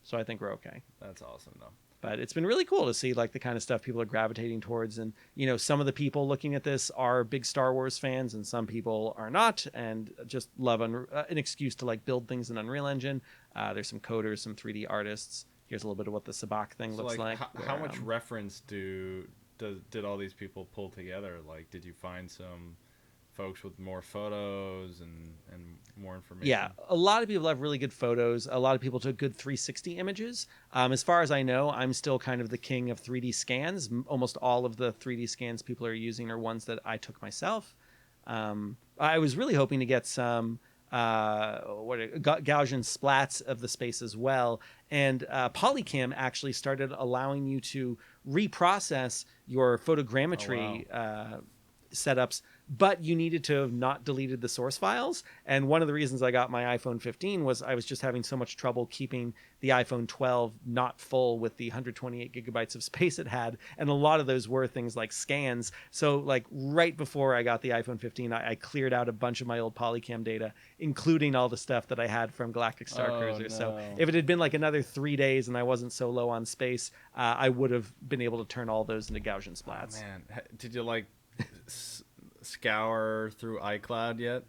S1: So I think we're okay.
S2: That's awesome, though.
S1: But it's been really cool to see like the kind of stuff people are gravitating towards. And, some of the people looking at this are big Star Wars fans and some people are not, and just love an excuse to like build things in Unreal Engine. There's some coders, some 3D artists. Here's a little bit of what the Sabak thing looks like.
S2: How much reference did all these people pull together? Like, did you find some folks with more photos and more information?
S1: Yeah, a lot of people have really good photos. A lot of people took good 360 images. As far as I know, I'm still kind of the king of 3D scans. Almost all of the 3D scans people are using are ones that I took myself. I was really hoping to get some Gaussian splats of the space as well. And Polycam actually started allowing you to reprocess your photogrammetry setups, but you needed to have not deleted the source files. And one of the reasons I got my iPhone 15 was I was just having so much trouble keeping the iPhone 12 not full with the 128 gigabytes of space it had. And a lot of those were things like scans. So like right before I got the iPhone 15, I cleared out a bunch of my old Polycam data, including all the stuff that I had from Galactic Star Cruiser.
S2: No.
S1: So if it had been like another 3 days and I wasn't so low on space, I would have been able to turn all those into Gaussian splats.
S2: Oh, man, did you like scour through iCloud yet?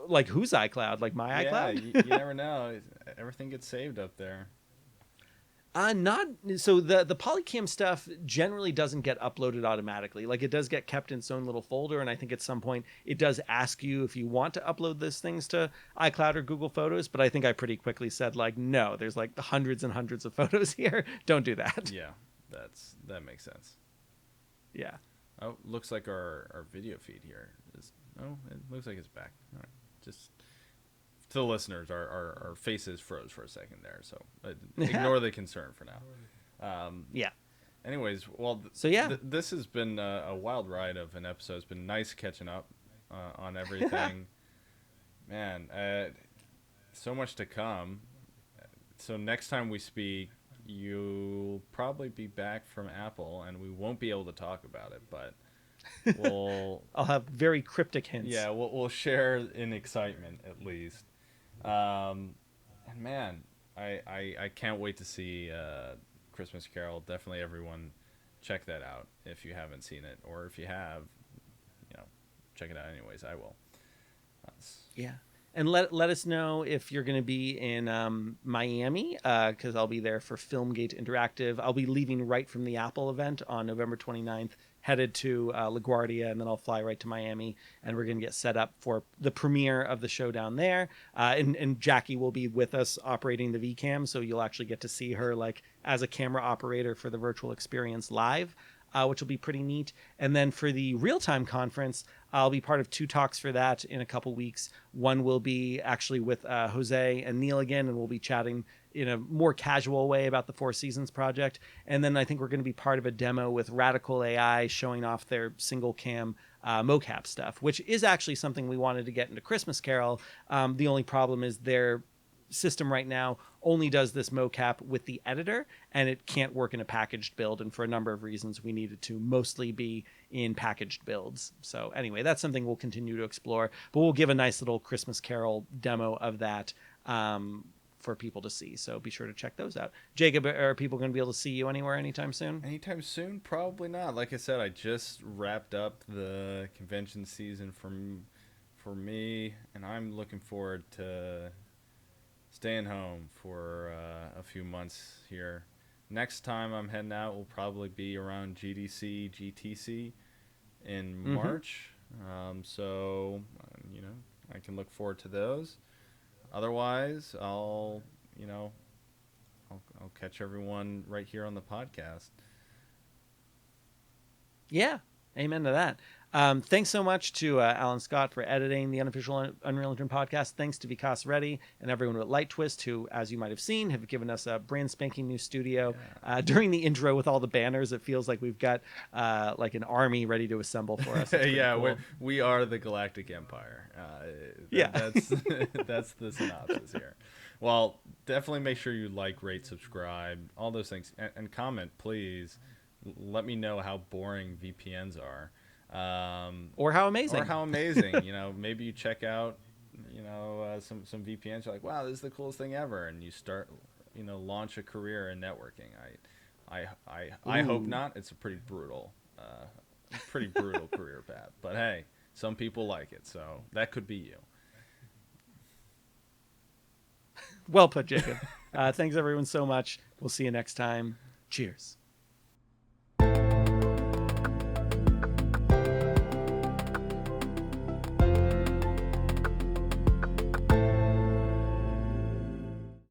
S1: Like whose iCloud? Like my iCloud?
S2: You never know. Everything gets saved up there.
S1: Not so the Polycam stuff generally doesn't get uploaded automatically. Like it does get kept in its own little folder, and I think at some point it does ask you if you want to upload those things to iCloud or Google Photos. But I think I pretty quickly said like, no, there's like hundreds and hundreds of photos here. Don't do that.
S2: Yeah, that makes sense.
S1: Yeah.
S2: Oh, looks like our video feed here is. Oh, it looks like it's back. All right, just to the listeners, our faces froze for a second there, so ignore the concern for now.
S1: Yeah.
S2: Anyways, well,
S1: so yeah,
S2: this has been a wild ride of an episode. It's been nice catching up on everything. Man, so much to come. So next time we speak, you'll probably be back from Apple, and we won't be able to talk about it, but
S1: I'll have very cryptic hints.
S2: Yeah, we'll share in excitement at least. And man, I can't wait to see Christmas Carol. Definitely everyone check that out if you haven't seen it, or if you have, check it out anyways. I will.
S1: Yeah. And let us know if you're going to be in Miami, because I'll be there for FilmGate Interactive. I'll be leaving right from the Apple event on November 29th, headed to LaGuardia, and then I'll fly right to Miami, and we're going to get set up for the premiere of the show down there. And Jackie will be with us operating the VCam, so you'll actually get to see her like as a camera operator for the virtual experience live. Which will be pretty neat. And then for the real-time conference, I'll be part of 2 talks for that in a couple weeks. One will be actually with Jose and Neil again, and we'll be chatting in a more casual way about the Four Seasons project. And then I think we're going to be part of a demo with Radical AI showing off their single cam mocap stuff, which is actually something we wanted to get into Christmas Carol. The only problem is their system right now only does this mocap with the editor, and it can't work in a packaged build, and for a number of reasons we needed to mostly be in packaged builds. So anyway, that's something we'll continue to explore, but we'll give a nice little Christmas Carol demo of that for people to see, so be sure to check those out. Jacob, are people going to be able to see you anywhere anytime soon?
S2: Anytime soon? Probably not. Like I said, I just wrapped up the convention season for me, and I'm looking forward to staying home for a few months here. Next time I'm heading out will probably be around GDC, GTC in March. So, I can look forward to those. Otherwise, I'll catch everyone right here on the podcast.
S1: Yeah, amen to that. Thanks so much to Alan Scott for editing the Unofficial Unreal Engine podcast. Thanks to Vikas Reddy and everyone at Light Twist, who, as you might have seen, have given us a brand spanking new studio. During the intro with all the banners, it feels like we've got like an army ready to assemble for us.
S2: Yeah,
S1: cool.
S2: we are the Galactic Empire. That's the synopsis here. Well, definitely make sure you like, rate, subscribe, all those things, and comment, please. Let me know how boring VPNs are.
S1: Or how amazing.
S2: Maybe you check out some VPNs. You're like, wow, this is the coolest thing ever, and you start launch a career in networking. I hope not. It's a pretty brutal career path, but hey, some people like it, so that could be you.
S1: Well put, Jacob. Thanks everyone so much. We'll see you next time. Cheers.